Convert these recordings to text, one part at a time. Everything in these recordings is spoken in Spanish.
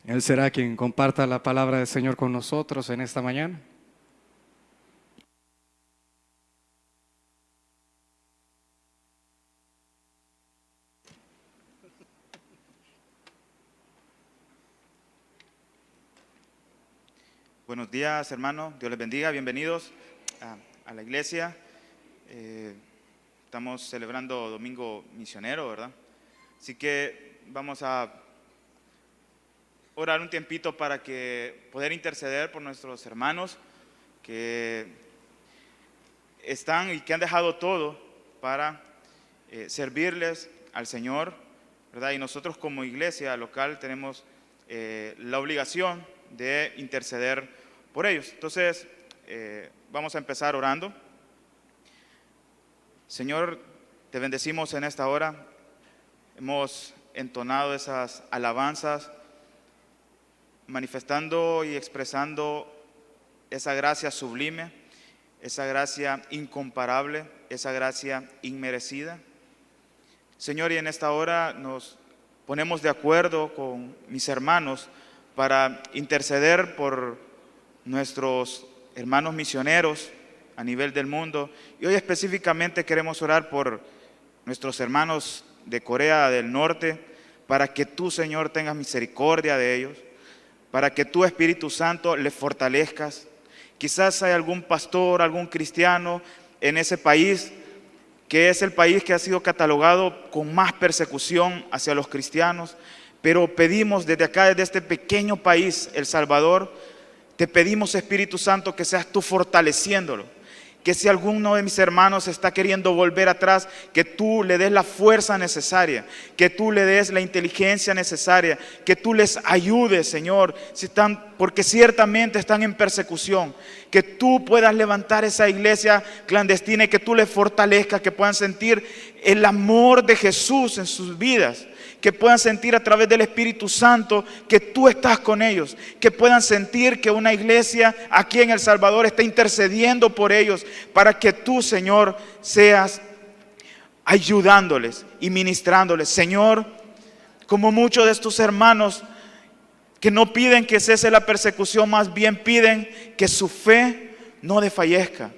Él será quien comparta la palabra del Señor con nosotros en esta mañana. Buenos días, hermanos. Dios les bendiga. Bienvenidos a la iglesia. Estamos celebrando Domingo Misionero, ¿verdad? Así que vamos a orar un tiempito para que poder interceder por nuestros hermanos que están y que han dejado todo para servirles al Señor, ¿verdad? Y nosotros como iglesia local tenemos la obligación de interceder por ellos. Entonces, vamos a empezar orando. Señor, te bendecimos en esta hora. Hemos entonado esas alabanzas, manifestando y expresando esa gracia sublime, esa gracia incomparable, esa gracia inmerecida. Señor, y en esta hora nos ponemos de acuerdo con mis hermanos para interceder por nuestros hermanos misioneros a nivel del mundo. Y hoy específicamente queremos orar por nuestros hermanos de Corea del Norte, para que tú, Señor, tengas misericordia de ellos, para que tú, Espíritu Santo, les fortalezcas. Quizás hay algún pastor, algún cristiano en ese país, que es el país que ha sido catalogado con más persecución hacia los cristianos, pero pedimos desde acá, desde este pequeño país, El Salvador, te pedimos, Espíritu Santo, que seas tú fortaleciéndolo, que si alguno de mis hermanos está queriendo volver atrás, que tú le des la fuerza necesaria, que tú le des la inteligencia necesaria, que tú les ayudes, Señor, porque ciertamente están en persecución, que tú puedas levantar esa iglesia clandestina y que tú les fortalezcas, que puedan sentir el amor de Jesús en sus vidas, que puedan sentir a través del Espíritu Santo que tú estás con ellos, que puedan sentir que una iglesia aquí en El Salvador está intercediendo por ellos, para que tú, Señor, seas ayudándoles y ministrándoles. Señor, como muchos de estos hermanos que no piden que cese la persecución, más bien piden que su fe no desfallezca,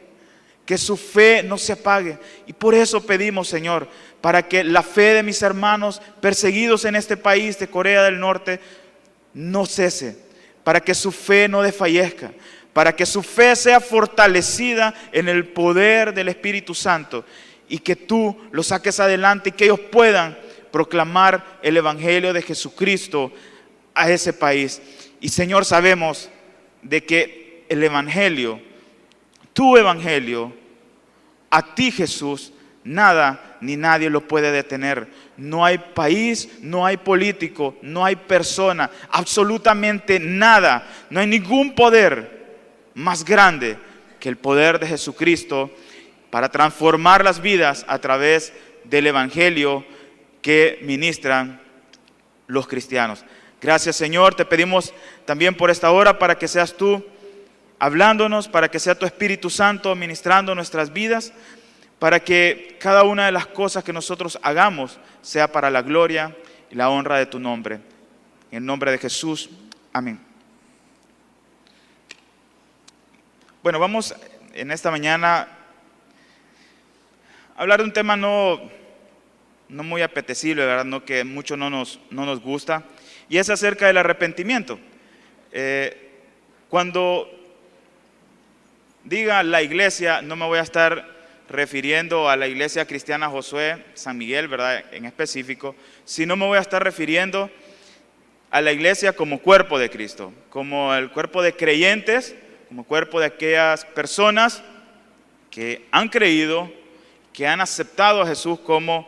que su fe no se apague. Y por eso pedimos, Señor, para que la fe de mis hermanos perseguidos en este país de Corea del Norte no cese, para que su fe no desfallezca, para que su fe sea fortalecida en el poder del Espíritu Santo, y que tú los saques adelante y que ellos puedan proclamar el Evangelio de Jesucristo a ese país. Y Señor, sabemos de que el Evangelio, tu Evangelio, a ti, Jesús, nada ni nadie lo puede detener. No hay país, no hay político, no hay persona, absolutamente nada. No hay ningún poder más grande que el poder de Jesucristo para transformar las vidas a través del Evangelio que ministran los cristianos. Gracias, Señor. Te pedimos también por esta hora para que seas tú hablándonos, para que sea tu Espíritu Santo ministrando nuestras vidas, para que cada una de las cosas que nosotros hagamos sea para la gloria y la honra de tu nombre. En el nombre de Jesús, amén. Bueno, vamos en esta mañana a hablar de un tema no muy apetecible, ¿verdad? No, que mucho no nos gusta, y es acerca del arrepentimiento. Cuando diga la iglesia, no me voy a estar refiriendo a la iglesia cristiana Josué San Miguel, ¿verdad? En específico, sino me voy a estar refiriendo a la iglesia como cuerpo de Cristo, como el cuerpo de creyentes, como cuerpo de aquellas personas que han creído, que han aceptado a Jesús como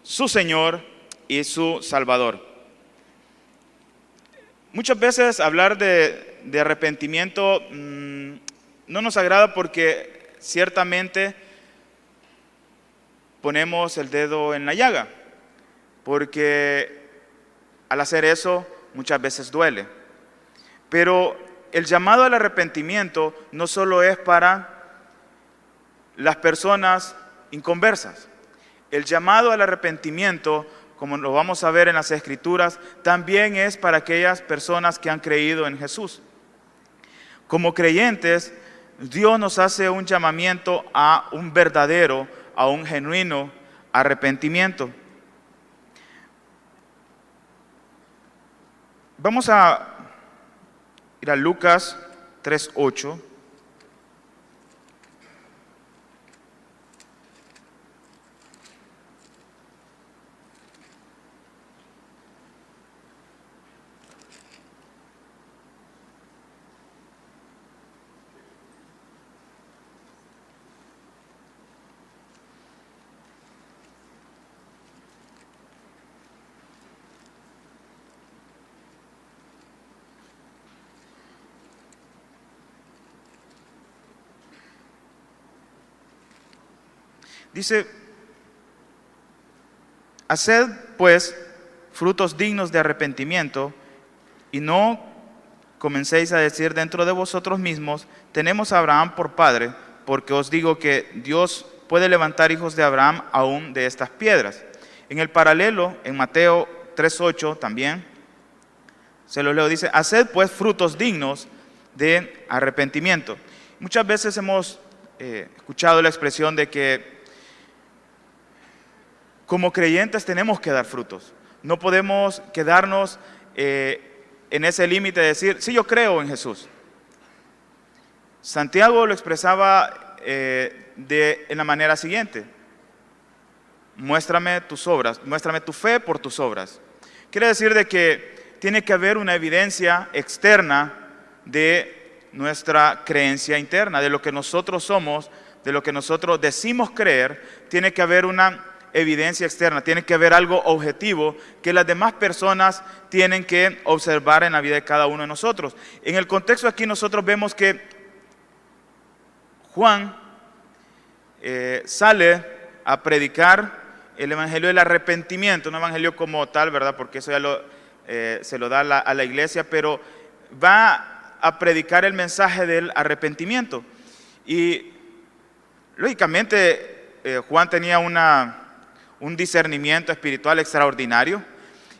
su Señor y su Salvador. Muchas veces hablar de arrepentimiento no nos agrada, porque ciertamente ponemos el dedo en la llaga, porque al hacer eso muchas veces duele. Pero el llamado al arrepentimiento no solo es para las personas inconversas. El llamado al arrepentimiento como lo vamos a ver en las Escrituras, también es para aquellas personas que han creído en Jesús. Como creyentes, Dios nos hace un llamamiento a un verdadero, a un genuino arrepentimiento. Vamos a ir a Lucas 3:8. Dice, haced pues frutos dignos de arrepentimiento y no comencéis a decir dentro de vosotros mismos, tenemos a Abraham por padre, porque os digo que Dios puede levantar hijos de Abraham aún de estas piedras. En el paralelo, en Mateo 3:8 también, se lo leo, dice, haced pues frutos dignos de arrepentimiento. Muchas veces hemos escuchado la expresión de que como creyentes tenemos que dar frutos. No podemos quedarnos en ese límite de decir, sí, yo creo en Jesús. Santiago lo expresaba en la manera siguiente. Muéstrame tus obras, muéstrame tu fe por tus obras. Quiere decir de que tiene que haber una evidencia externa de nuestra creencia interna, de lo que nosotros somos, de lo que nosotros decimos creer. Tiene que haber una evidencia externa, tiene que haber algo objetivo que las demás personas tienen que observar en la vida de cada uno de nosotros. En el contexto aquí nosotros vemos que Juan sale a predicar el evangelio del arrepentimiento, un evangelio como tal, ¿verdad? Porque eso ya se lo da a la iglesia, pero va a predicar el mensaje del arrepentimiento. Y lógicamente Juan tenía un discernimiento espiritual extraordinario.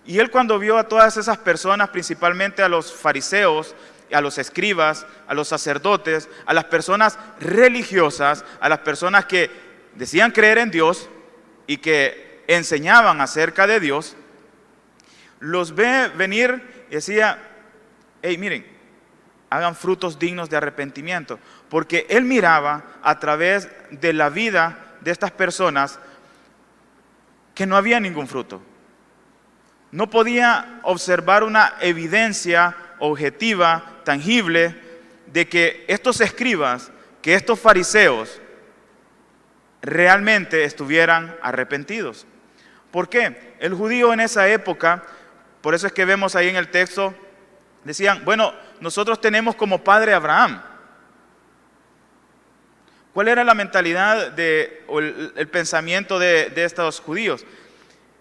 Y él, cuando vio a todas esas personas, principalmente a los fariseos, a los escribas, a los sacerdotes, a las personas religiosas, a las personas que decían creer en Dios y que enseñaban acerca de Dios, los ve venir y decía, hey, miren, hagan frutos dignos de arrepentimiento. Porque él miraba a través de la vida de estas personas que no había ningún fruto. No podía observar una evidencia objetiva, tangible, de que estos escribas, que estos fariseos realmente estuvieran arrepentidos. ¿Por qué? El judío en esa época, por eso es que vemos ahí en el texto, decían, bueno, nosotros tenemos como padre a Abraham. ¿Cuál era la mentalidad o el pensamiento de estos judíos?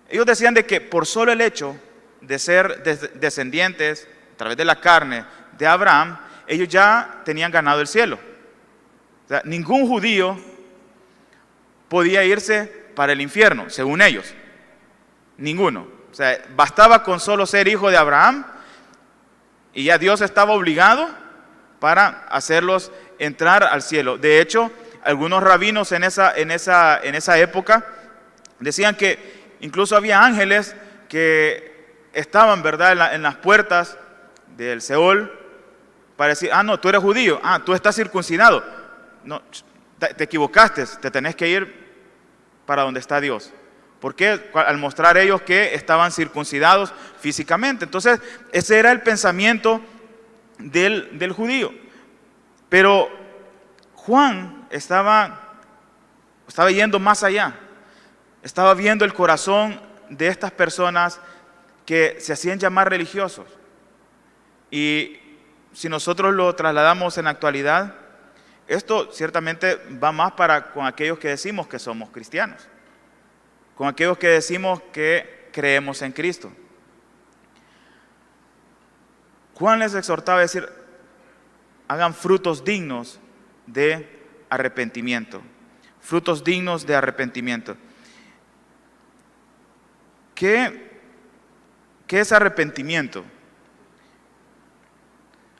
Ellos decían de que por solo el hecho de ser descendientes a través de la carne de Abraham, ellos ya tenían ganado el cielo. O sea, ningún judío podía irse para el infierno, según ellos. Ninguno. O sea, bastaba con solo ser hijo de Abraham y ya Dios estaba obligado para hacerlos entrar al cielo. De hecho, algunos rabinos en esa época decían que incluso había ángeles que estaban, ¿verdad?, en las puertas del Seol para decir, no, tú eres judío, tú estás circuncidado. No, te equivocaste, te tenés que ir para donde está Dios. ¿Por qué? Al mostrar ellos que estaban circuncidados físicamente. Entonces, ese era el pensamiento del judío. Pero Juan estaba yendo más allá. Estaba viendo el corazón de estas personas que se hacían llamar religiosos. Y si nosotros lo trasladamos en la actualidad, esto ciertamente va más con aquellos que decimos que somos cristianos, con aquellos que decimos que creemos en Cristo. Juan les exhortaba a decir, hagan frutos dignos de arrepentimiento. Frutos dignos de arrepentimiento. ¿Qué es arrepentimiento?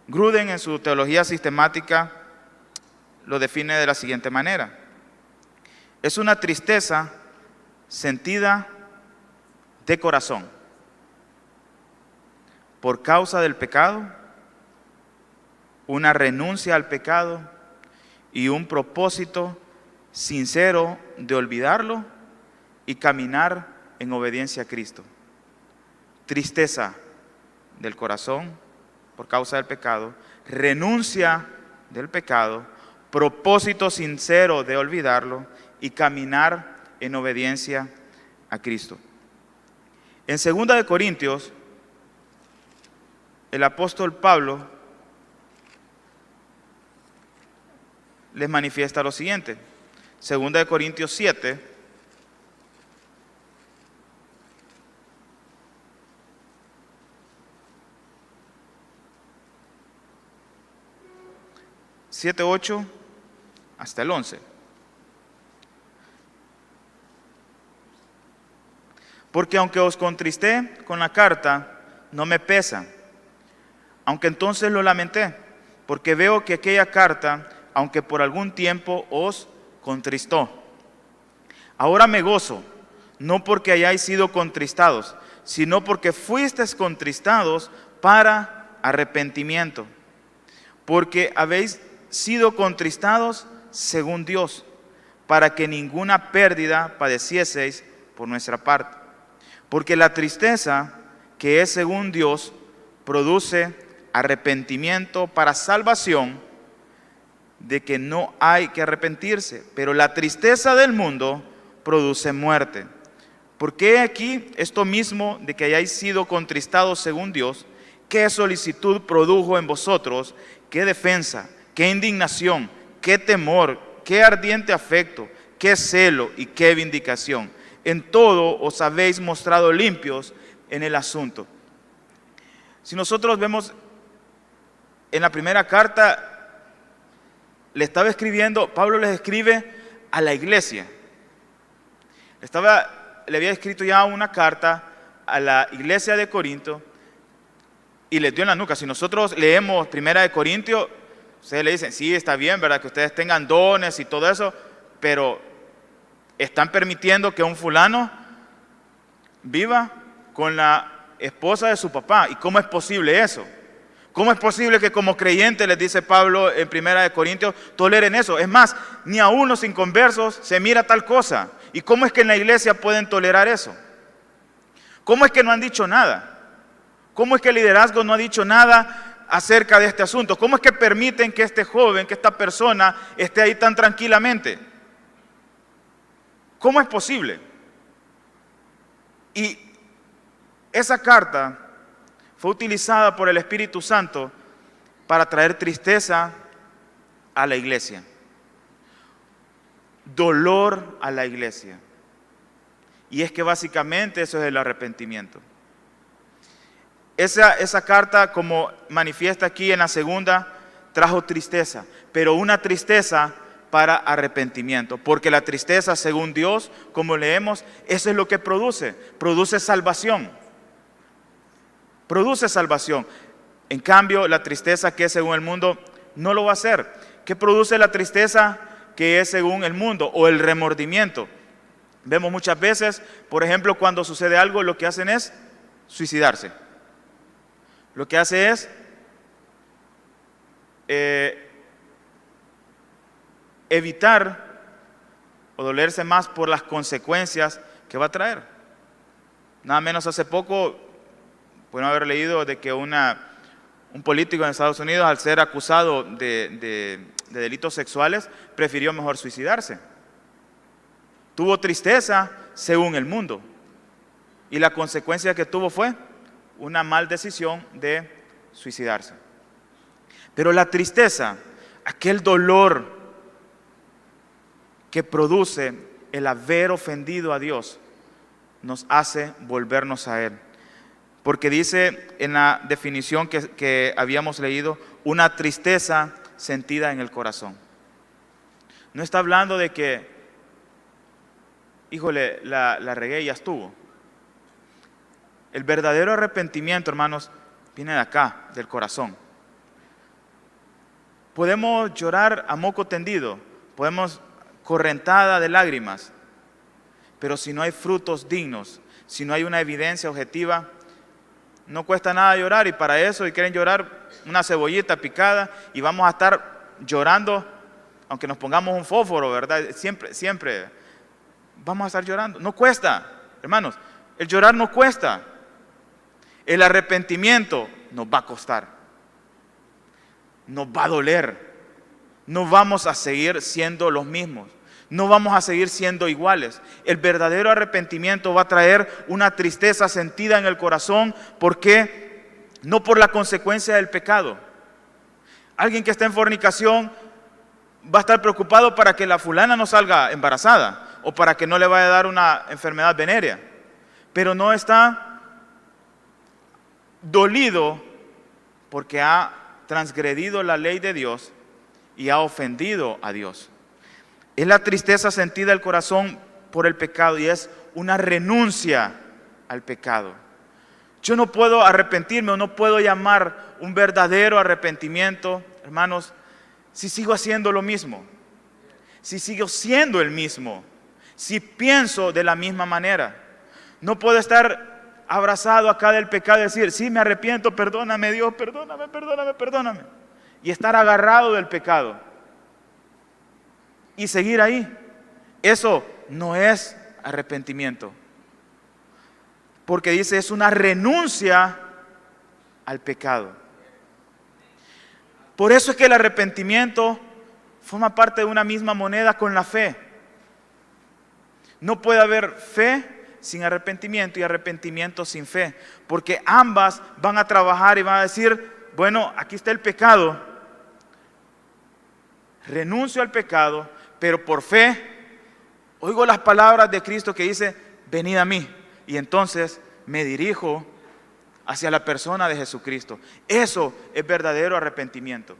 Gruden en su teología sistemática lo define de la siguiente manera. Es una tristeza sentida de corazón por causa del pecado, una renuncia al pecado y un propósito sincero de olvidarlo y caminar en obediencia a Cristo. Tristeza del corazón por causa del pecado, renuncia del pecado, propósito sincero de olvidarlo y caminar en obediencia a Cristo. En 2 de Corintios, el apóstol Pablo les manifiesta lo siguiente. 2 de Corintios 7, 8 hasta el 11. Porque aunque os contristé con la carta, no me pesa, aunque entonces lo lamenté, porque veo que aquella carta, aunque por algún tiempo os contristó, ahora me gozo, no porque hayáis sido contristados, sino porque fuisteis contristados para arrepentimiento, porque habéis sido contristados según Dios, para que ninguna pérdida padecieseis por nuestra parte. Porque la tristeza que es según Dios produce arrepentimiento para salvación, de que no hay que arrepentirse, pero la tristeza del mundo produce muerte. Porque aquí esto mismo de que hayáis sido contristados según Dios, qué solicitud produjo en vosotros, qué defensa, qué indignación, qué temor, qué ardiente afecto, qué celo y qué vindicación. En todo os habéis mostrado limpios en el asunto. Si nosotros vemos en la primera carta, Pablo les escribe a la iglesia. Le había escrito ya una carta a la iglesia de Corinto y les dio en la nuca. Si nosotros leemos primera de Corintios, ustedes le dicen, sí, está bien, ¿verdad? Que ustedes tengan dones y todo eso, pero están permitiendo que un fulano viva con la esposa de su papá. ¿Y cómo es posible eso? ¿Cómo es posible que como creyentes, les dice Pablo en primera de Corintios, toleren eso? Es más, ni aún los inconversos se mira tal cosa. ¿Y cómo es que en la iglesia pueden tolerar eso? ¿Cómo es que no han dicho nada? ¿Cómo es que el liderazgo no ha dicho nada acerca de este asunto? ¿Cómo es que permiten que este joven, que esta persona esté ahí tan tranquilamente? ¿Cómo es posible? Y esa carta fue utilizada por el Espíritu Santo para traer tristeza a la iglesia, dolor a la iglesia. Y es que básicamente eso es el arrepentimiento. Esa carta, como manifiesta aquí en la segunda, trajo tristeza, pero una tristeza para arrepentimiento, porque la tristeza, según Dios, como leemos, eso es lo que produce salvación. Produce salvación. En cambio, la tristeza que es según el mundo no lo va a hacer. ¿Qué produce la tristeza que es según el mundo o el remordimiento? Vemos muchas veces, por ejemplo, cuando sucede algo, lo que hacen es suicidarse. Lo que hace es evitar o dolerse más por las consecuencias que va a traer. Nada menos hace poco, pueden haber leído de que un político en Estados Unidos, al ser acusado de delitos sexuales, prefirió mejor suicidarse. Tuvo tristeza según el mundo. Y la consecuencia que tuvo fue una mal decisión de suicidarse. Pero la tristeza, aquel dolor que produce el haber ofendido a Dios, nos hace volvernos a Él. Porque dice en la definición que habíamos leído, una tristeza sentida en el corazón. No está hablando de que, híjole, la regué y ya estuvo. El verdadero arrepentimiento, hermanos, viene de acá, del corazón. Podemos llorar a moco tendido, podemos correntada de lágrimas, pero si no hay frutos dignos, si no hay una evidencia objetiva, no cuesta nada llorar, y para eso, si quieren llorar, una cebollita picada, y vamos a estar llorando, aunque nos pongamos un fósforo, ¿verdad? Siempre vamos a estar llorando. No cuesta, hermanos, el llorar no cuesta. El arrepentimiento nos va a costar, nos va a doler, no vamos a seguir siendo los mismos, no vamos a seguir siendo iguales. El verdadero arrepentimiento va a traer una tristeza sentida en el corazón. ¿Por qué? No por la consecuencia del pecado. Alguien que está en fornicación va a estar preocupado para que la fulana no salga embarazada o para que no le vaya a dar una enfermedad venérea, pero no está dolido porque ha transgredido la ley de Dios y ha ofendido a Dios. Es la tristeza sentida del corazón por el pecado y es una renuncia al pecado. Yo no puedo arrepentirme o no puedo llamar un verdadero arrepentimiento, hermanos, si sigo haciendo lo mismo, si sigo siendo el mismo, si pienso de la misma manera. No puedo estar abrazado acá del pecado y decir, sí, me arrepiento, perdóname Dios, perdóname. Y estar agarrado del pecado y seguir ahí. Eso no es arrepentimiento. Porque dice, es una renuncia al pecado. Por eso es que el arrepentimiento forma parte de una misma moneda con la fe. No puede haber fe sin arrepentimiento y arrepentimiento sin fe, porque ambas van a trabajar y van a decir, bueno, aquí está el pecado, renuncio al pecado, pero por fe oigo las palabras de Cristo que dice, venid a mí, y entonces me dirijo hacia la persona de Jesucristo. Eso es verdadero arrepentimiento.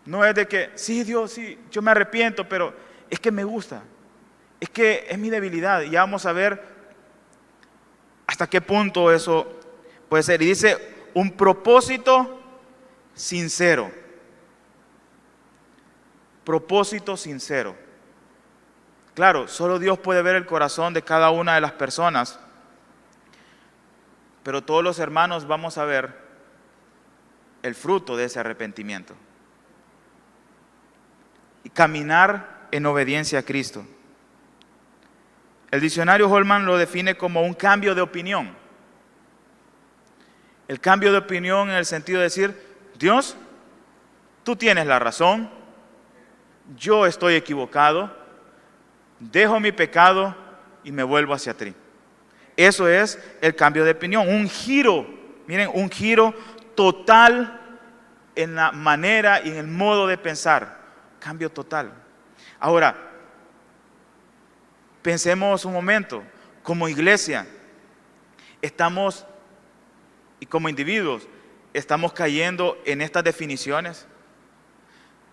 No es de que, sí Dios, sí, yo me arrepiento, pero es que me gusta. Es que es mi debilidad, y ya vamos a ver hasta qué punto eso puede ser. Y dice, un propósito sincero. Propósito sincero. Claro, solo Dios puede ver el corazón de cada una de las personas, pero todos los hermanos vamos a ver el fruto de ese arrepentimiento. Y caminar en obediencia a Cristo. El diccionario Holman lo define como un cambio de opinión. El cambio de opinión en el sentido de decir, Dios, tú tienes la razón, yo estoy equivocado, dejo mi pecado y me vuelvo hacia ti. Eso es el cambio de opinión, un giro, miren, un giro total en la manera y en el modo de pensar, cambio total. Ahora, pensemos un momento, como iglesia, estamos, y como individuos, estamos cayendo en estas definiciones.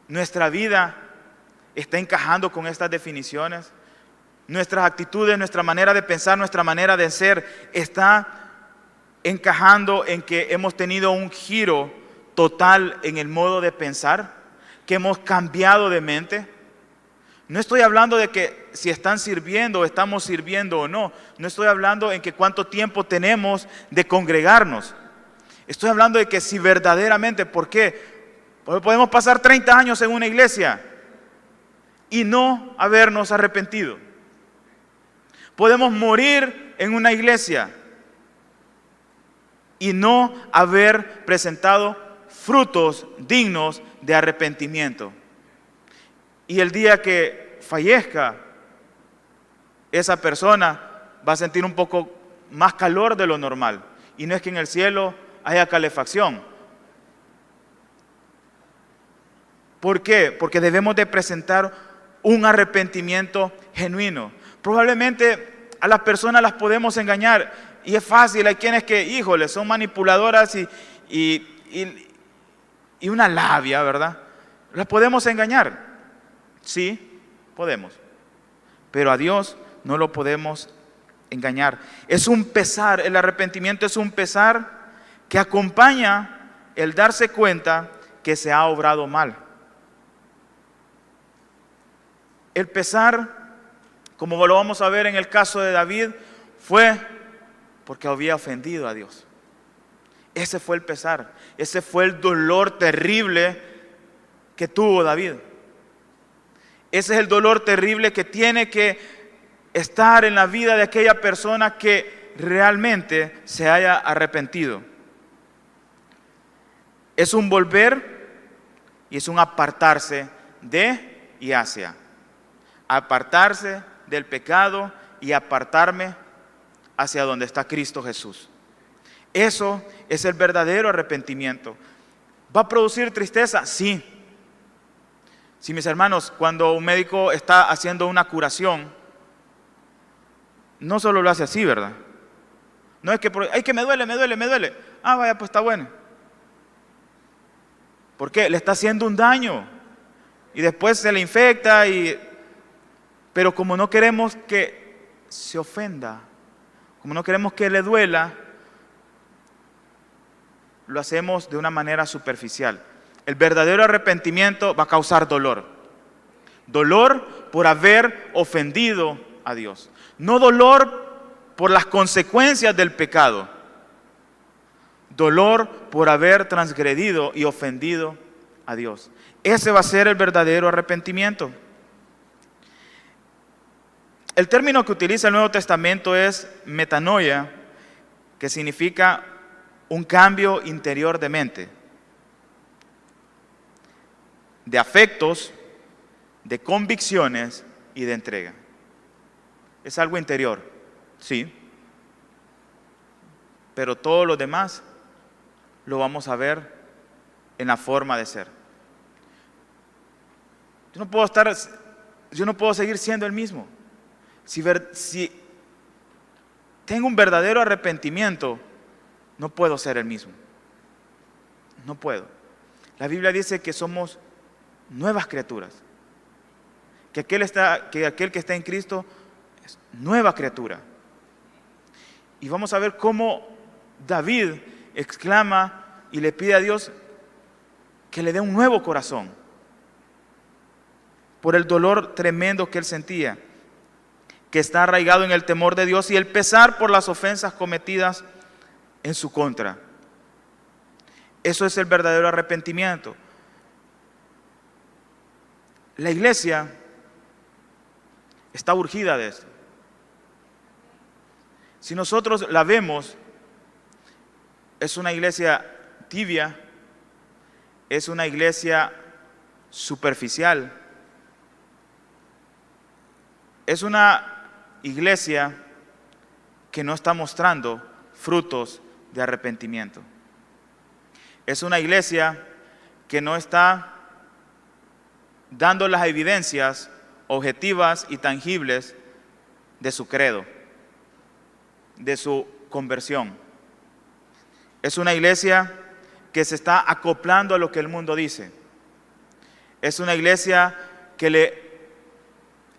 Nuestra vida está encajando con estas definiciones. Nuestras actitudes, nuestra manera de pensar, nuestra manera de ser, está encajando en que hemos tenido un giro total en el modo de pensar, que hemos cambiado de mente. No estoy hablando de que si están sirviendo o estamos sirviendo o no. No estoy hablando en que cuánto tiempo tenemos de congregarnos. Estoy hablando de que si verdaderamente, ¿por qué? Porque podemos pasar 30 años en una iglesia y no habernos arrepentido. Podemos morir en una iglesia y no haber presentado frutos dignos de arrepentimiento. Y el día que fallezca, esa persona va a sentir un poco más calor de lo normal. Y no es que en el cielo haya calefacción. ¿Por qué? Porque debemos de presentar un arrepentimiento genuino. Probablemente a las personas las podemos engañar y es fácil. Hay quienes que, híjole, son manipuladoras y una labia, ¿verdad? Las podemos engañar. Sí, podemos. Pero a Dios no lo podemos engañar. Es un pesar, el arrepentimiento es un pesar que acompaña el darse cuenta que se ha obrado mal. El pesar, como lo vamos a ver en el caso de David, fue porque había ofendido a Dios. Ese fue el pesar, ese fue el dolor terrible que tuvo David. Ese es el dolor terrible que tiene que estar en la vida de aquella persona que realmente se haya arrepentido. Es un volver y es un apartarse de y hacia. Apartarse del pecado y apartarme hacia donde está Cristo Jesús. Eso es el verdadero arrepentimiento. ¿Va a producir tristeza? Sí. Sí, mis hermanos, cuando un médico está haciendo una curación, no solo lo hace así, ¿verdad? No es que, ay, que me duele. Ah, vaya, pues está bueno. ¿Por qué? Le está haciendo un daño. Y después se le infecta. Pero como no queremos que se ofenda, como no queremos que le duela, lo hacemos de una manera superficial. El verdadero arrepentimiento va a causar dolor. Dolor por haber ofendido a Dios. No dolor por las consecuencias del pecado. Dolor por haber transgredido y ofendido a Dios. Ese va a ser el verdadero arrepentimiento. El término que utiliza el Nuevo Testamento es metanoia, que significa un cambio interior de mente, de afectos, de convicciones y de entrega. Es algo interior, sí, pero todo lo demás lo vamos a ver en la forma de ser. Yo no puedo seguir siendo el mismo. Si tengo un verdadero arrepentimiento, no puedo ser el mismo. No puedo. La Biblia dice que somos nuevas criaturas. Que aquel que está en Cristo es nueva criatura. Y vamos a ver cómo David exclama y le pide a Dios que le dé un nuevo corazón por el dolor tremendo que él sentía, que está arraigado en el temor de Dios y el pesar por las ofensas cometidas en su contra. Eso es el verdadero arrepentimiento. La iglesia está urgida de esto. Si nosotros la vemos, es una iglesia tibia, es una iglesia superficial, es una iglesia que no está mostrando frutos de arrepentimiento. Es una iglesia que no está dando las evidencias objetivas y tangibles de su credo, de su conversión. Es una iglesia que se está acoplando a lo que el mundo dice. Es una iglesia que le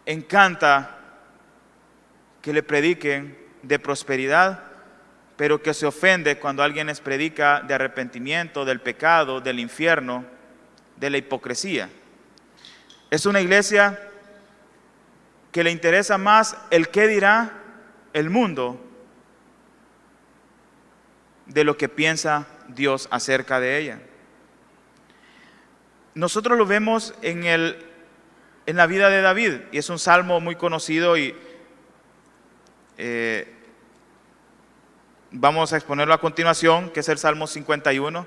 encanta que le prediquen de prosperidad, pero que se ofende cuando alguien les predica de arrepentimiento, del pecado, del infierno, de la hipocresía. Es una iglesia que le interesa más el qué dirá el mundo de lo que piensa Dios acerca de ella. Nosotros lo vemos en la vida de David, y es un salmo muy conocido y vamos a exponerlo a continuación, que es el Salmo 51.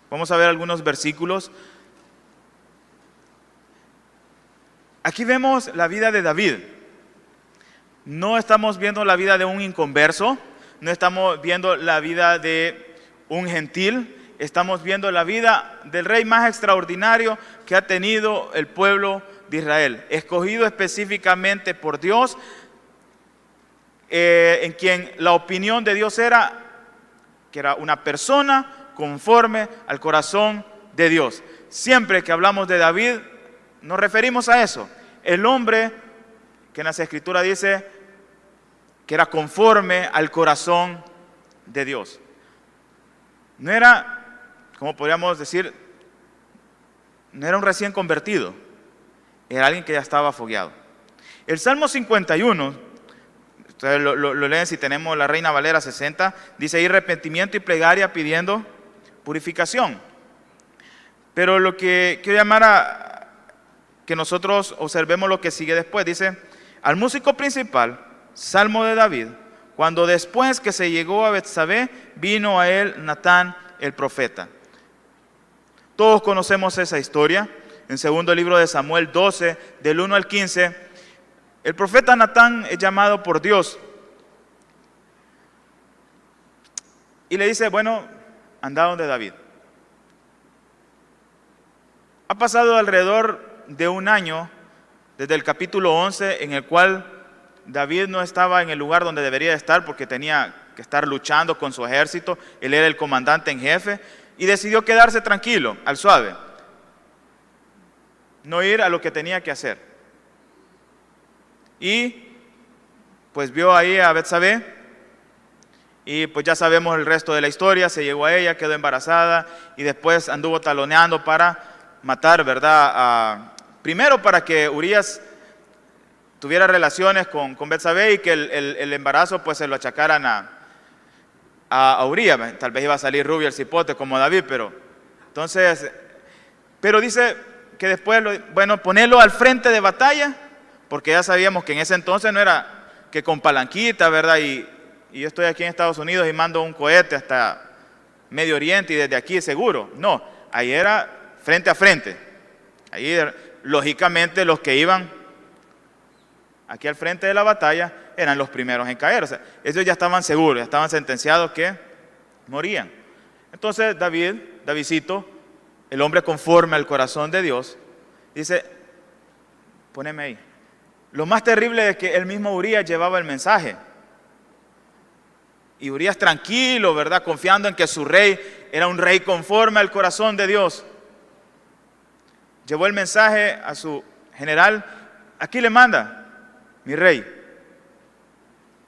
Vamos a ver algunos versículos. Aquí vemos la vida de David. No estamos viendo la vida de un inconverso, no estamos viendo la vida de un gentil, estamos viendo la vida del rey más extraordinario que ha tenido el pueblo de Israel, escogido específicamente por Dios, en quien la opinión de Dios era que era una persona conforme al corazón de Dios. siempre que hablamos de David, nos referimos a eso. El hombre que en las Escrituras dice que era conforme al corazón de Dios. No era, como podríamos decir, no era un recién convertido, era alguien que ya estaba fogueado. El Salmo 51, ustedes lo leen si tenemos la Reina Valera 60, dice ahí arrepentimiento y plegaria pidiendo purificación. Pero lo que quiero llamar a que nosotros observemos lo que sigue después, dice, al músico principal, Salmo de David, cuando después que se llegó a Betsabé, vino a él Natán el profeta. Todos conocemos esa historia. En segundo libro de Samuel 12, del 1 al 15, el profeta Natán es llamado por Dios. Y le dice, bueno, anda donde David. Ha pasado alrededor de un año, desde el capítulo 11, en el cual David no estaba en el lugar donde debería estar porque tenía que estar luchando con su ejército. Él era el comandante en jefe y decidió quedarse tranquilo, al suave. No ir a lo que tenía que hacer. Y pues vio ahí a Betsabé y pues ya sabemos el resto de la historia. Se llegó a ella, quedó embarazada y después anduvo taloneando para matar, ¿verdad? Primero para que Urías tuviera relaciones con Betsabé y que el embarazo pues se lo achacaran a Urías. Tal vez iba a salir rubio el cipote como David, pero dice que después, bueno, ponerlo al frente de batalla, porque ya sabíamos que en ese entonces no era que con palanquita, ¿verdad? Y yo estoy aquí en Estados Unidos y mando un cohete hasta Medio Oriente y desde aquí es seguro. No, ahí era frente a frente. Ahí, lógicamente, los que iban aquí al frente de la batalla eran los primeros en caer. O sea, ellos ya estaban seguros, ya estaban sentenciados que morían. Entonces Davidcito, el hombre conforme al corazón de Dios, dice, poneme ahí. Lo más terrible es que el mismo Urías llevaba el mensaje. Y Urías tranquilo, ¿verdad? Confiando en que su rey era un rey conforme al corazón de Dios. Llevó el mensaje a su general. Aquí le manda mi rey.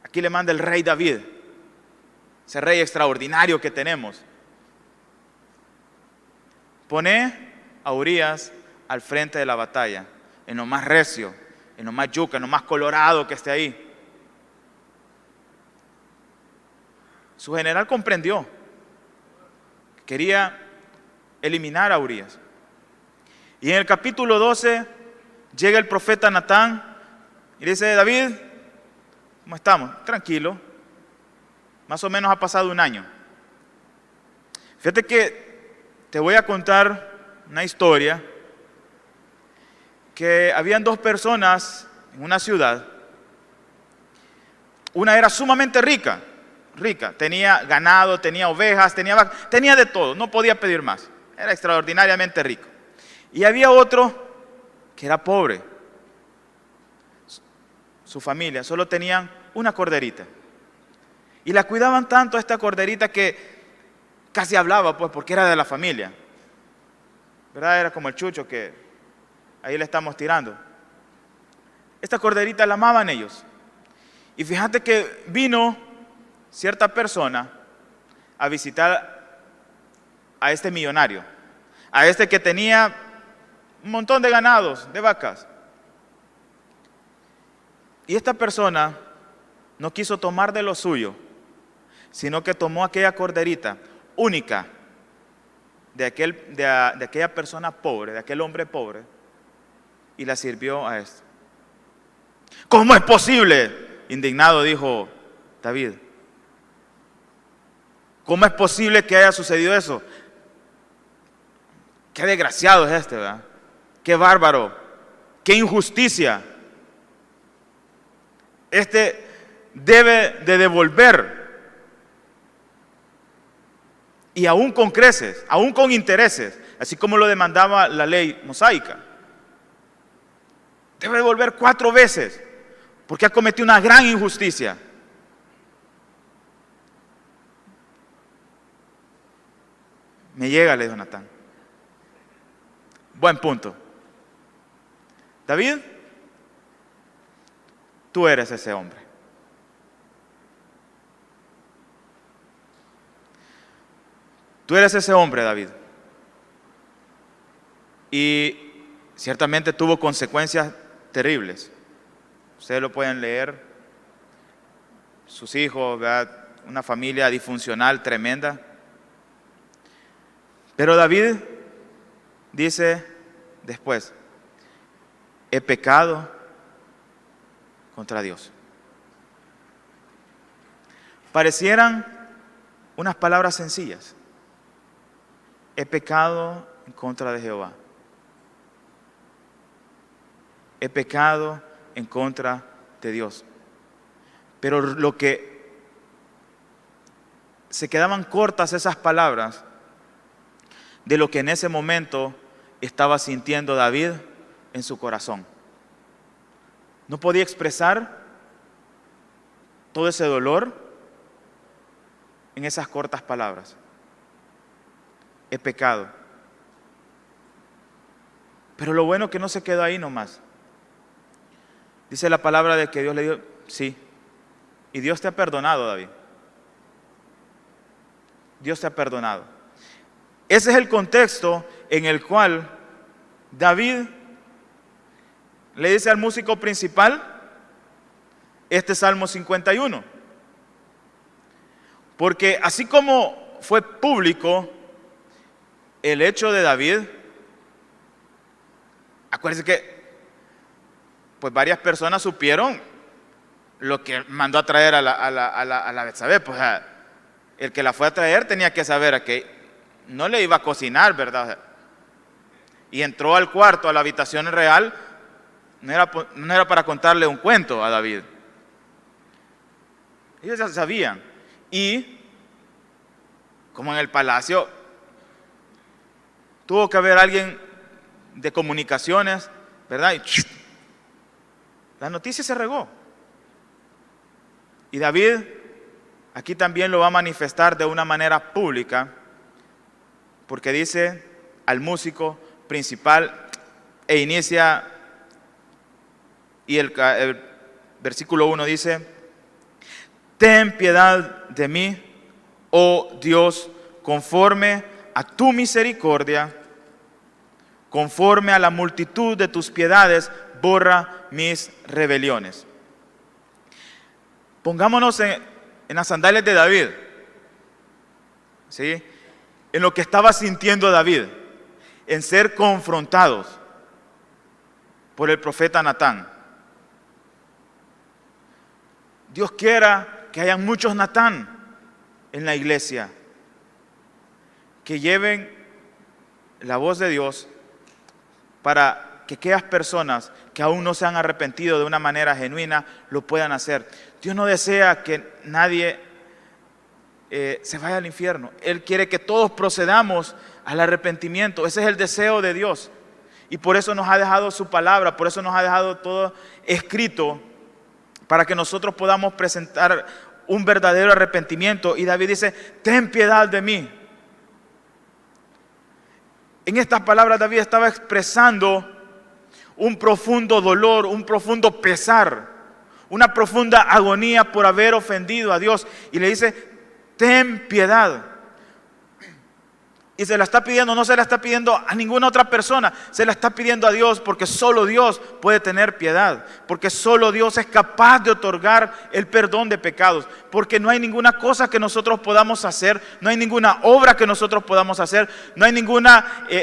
Aquí le manda el rey David. Ese rey extraordinario que tenemos. Pone a Urías al frente de la batalla, en lo más recio, en lo más yuca, en lo más colorado que esté ahí. Su general comprendió. Quería eliminar a Urías. Y en el capítulo 12 llega el profeta Natán y le dice, David, ¿cómo estamos? Tranquilo. Más o menos ha pasado un año. Fíjate que te voy a contar una historia que habían dos personas en una ciudad. Una era sumamente rica, tenía ganado, tenía ovejas, tenía vacas, tenía de todo, no podía pedir más, era extraordinariamente rico. Y había otro que era pobre. Su familia solo tenían una corderita. Y la cuidaban tanto a esta corderita que casi hablaba, pues, porque era de la familia. ¿Verdad? Era como el chucho que ahí le estamos tirando. Esta corderita la amaban ellos. Y fíjate que vino cierta persona a visitar a este millonario, a este que tenía un montón de ganados, de vacas. Y esta persona no quiso tomar de lo suyo, sino que tomó aquella corderita única de aquella persona pobre, de aquel hombre pobre, y la sirvió a esto. ¿Cómo es posible? Indignado dijo David. ¿Cómo es posible que haya sucedido eso? Qué desgraciado es este, ¿verdad? Qué bárbaro, qué injusticia. Este debe de devolver. Y aún con creces, aún con intereses, así como lo demandaba la ley mosaica. Debe devolver 4 veces, porque ha cometido una gran injusticia. Me llega, le dijo Natán. Buen punto. David, tú eres ese hombre. Tú eres ese hombre, David. Y ciertamente tuvo consecuencias terribles. Ustedes lo pueden leer. Sus hijos, ¿verdad? Una familia disfuncional tremenda. Pero David dice después: he pecado contra Dios. Parecieran unas palabras sencillas. He pecado en contra de Jehová. He pecado en contra de Dios. Pero lo que se quedaban cortas esas palabras de lo que en ese momento estaba sintiendo David en su corazón. No podía expresar todo ese dolor en esas cortas palabras. He pecado. Pero lo bueno que no se quedó ahí nomás. Dice la palabra de que Dios le dijo, sí, y Dios te ha perdonado, David. Dios te ha perdonado. Ese es el contexto en el cual David le dice al músico principal este Salmo 51. Porque así como fue público el hecho de David, acuérdense que pues varias personas supieron lo que mandó a traer a la Betsabé. Pues el que la fue a traer tenía que saber que no le iba a cocinar, ¿verdad? Y entró al cuarto, a la habitación real, no era para contarle un cuento a David. Ellos ya sabían. Y como en el palacio tuvo que haber alguien de comunicaciones, ¿verdad? Y la noticia se regó. Y David aquí también lo va a manifestar de una manera pública, porque dice al músico principal e inicia, y el versículo 1 dice: ten piedad de mí, oh Dios, conforme a tu misericordia, conforme a la multitud de tus piedades, borra mis rebeliones. Pongámonos en las sandalias de David, ¿sí? En lo que estaba sintiendo David, en ser confrontados por el profeta Natán. Dios quiera que hayan muchos Natán en la iglesia, que lleven la voz de Dios para que aquellas personas que aún no se han arrepentido de una manera genuina lo puedan hacer. Dios no desea que nadie se vaya al infierno. Él quiere que todos procedamos al arrepentimiento. Ese es el deseo de Dios. Y por eso nos ha dejado su palabra, por eso nos ha dejado todo escrito, para que nosotros podamos presentar un verdadero arrepentimiento. Y David dice: ten piedad de mí. En estas palabras David estaba expresando un profundo dolor, un profundo pesar, una profunda agonía por haber ofendido a Dios. Y le dice: ten piedad. Y se la está pidiendo, no se la está pidiendo a ninguna otra persona, se la está pidiendo a Dios, porque solo Dios puede tener piedad, porque solo Dios es capaz de otorgar el perdón de pecados, porque no hay ninguna cosa que nosotros podamos hacer, no hay ninguna obra que nosotros podamos hacer, no hay ningún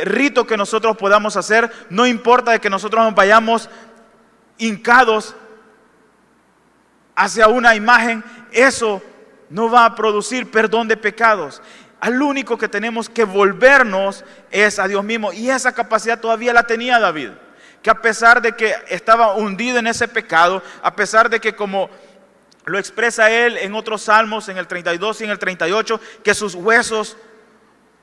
rito que nosotros podamos hacer, no importa de que nosotros nos vayamos hincados hacia una imagen, eso no va a producir perdón de pecados. Al único que tenemos que volvernos es a Dios mismo. Y esa capacidad todavía la tenía David, que a pesar de que estaba hundido en ese pecado, a pesar de que, como lo expresa él en otros salmos, en el 32 y en el 38, que sus huesos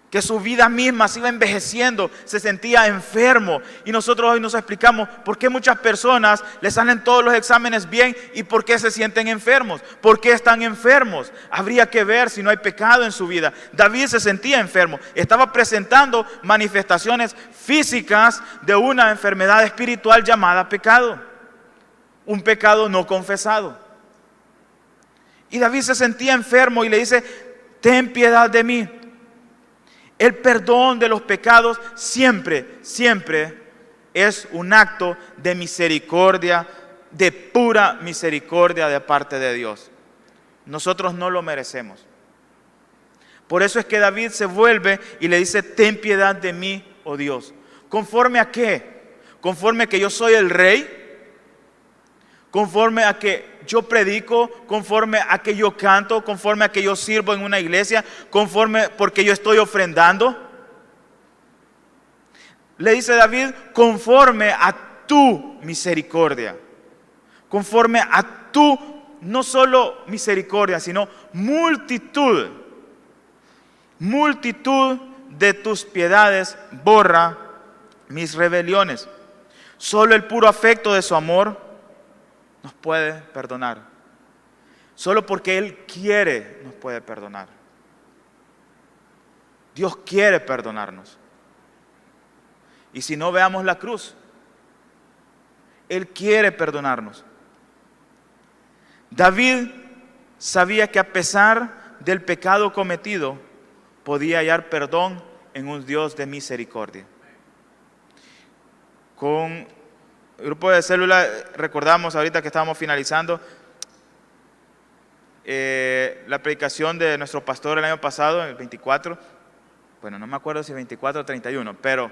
que su vida misma se iba envejeciendo, se sentía enfermo. Y nosotros hoy nos explicamos por qué muchas personas les salen todos los exámenes bien y por qué se sienten enfermos. ¿Por qué están enfermos? Habría que ver si no hay pecado en su vida. David se sentía enfermo, estaba presentando manifestaciones físicas de una enfermedad espiritual llamada pecado. Un pecado no confesado. Y David se sentía enfermo y le dice: ten piedad de mí. El perdón de los pecados siempre, siempre es un acto de misericordia, de pura misericordia de parte de Dios. Nosotros no lo merecemos. Por eso es que David se vuelve y le dice: ten piedad de mí, oh Dios. ¿Conforme a qué? ¿Conforme a que yo soy el rey? ¿Conforme a que yo predico? ¿Conforme a que yo canto? ¿Conforme a que yo sirvo en una iglesia? ¿Conforme porque yo estoy ofrendando? Le dice David: conforme a tu misericordia. Conforme a tu, no solo misericordia, sino multitud de tus piedades borra mis rebeliones. Solo el puro afecto de su amor nos puede perdonar. Solo porque Él quiere nos puede perdonar. Dios quiere perdonarnos. Y si no, veamos la cruz. Él quiere perdonarnos. David sabía que a pesar del pecado cometido, podía hallar perdón en un Dios de misericordia. Con el grupo de célula recordamos ahorita que estábamos finalizando la predicación de nuestro pastor el año pasado, el 24, bueno, no me acuerdo si 24 o 31, pero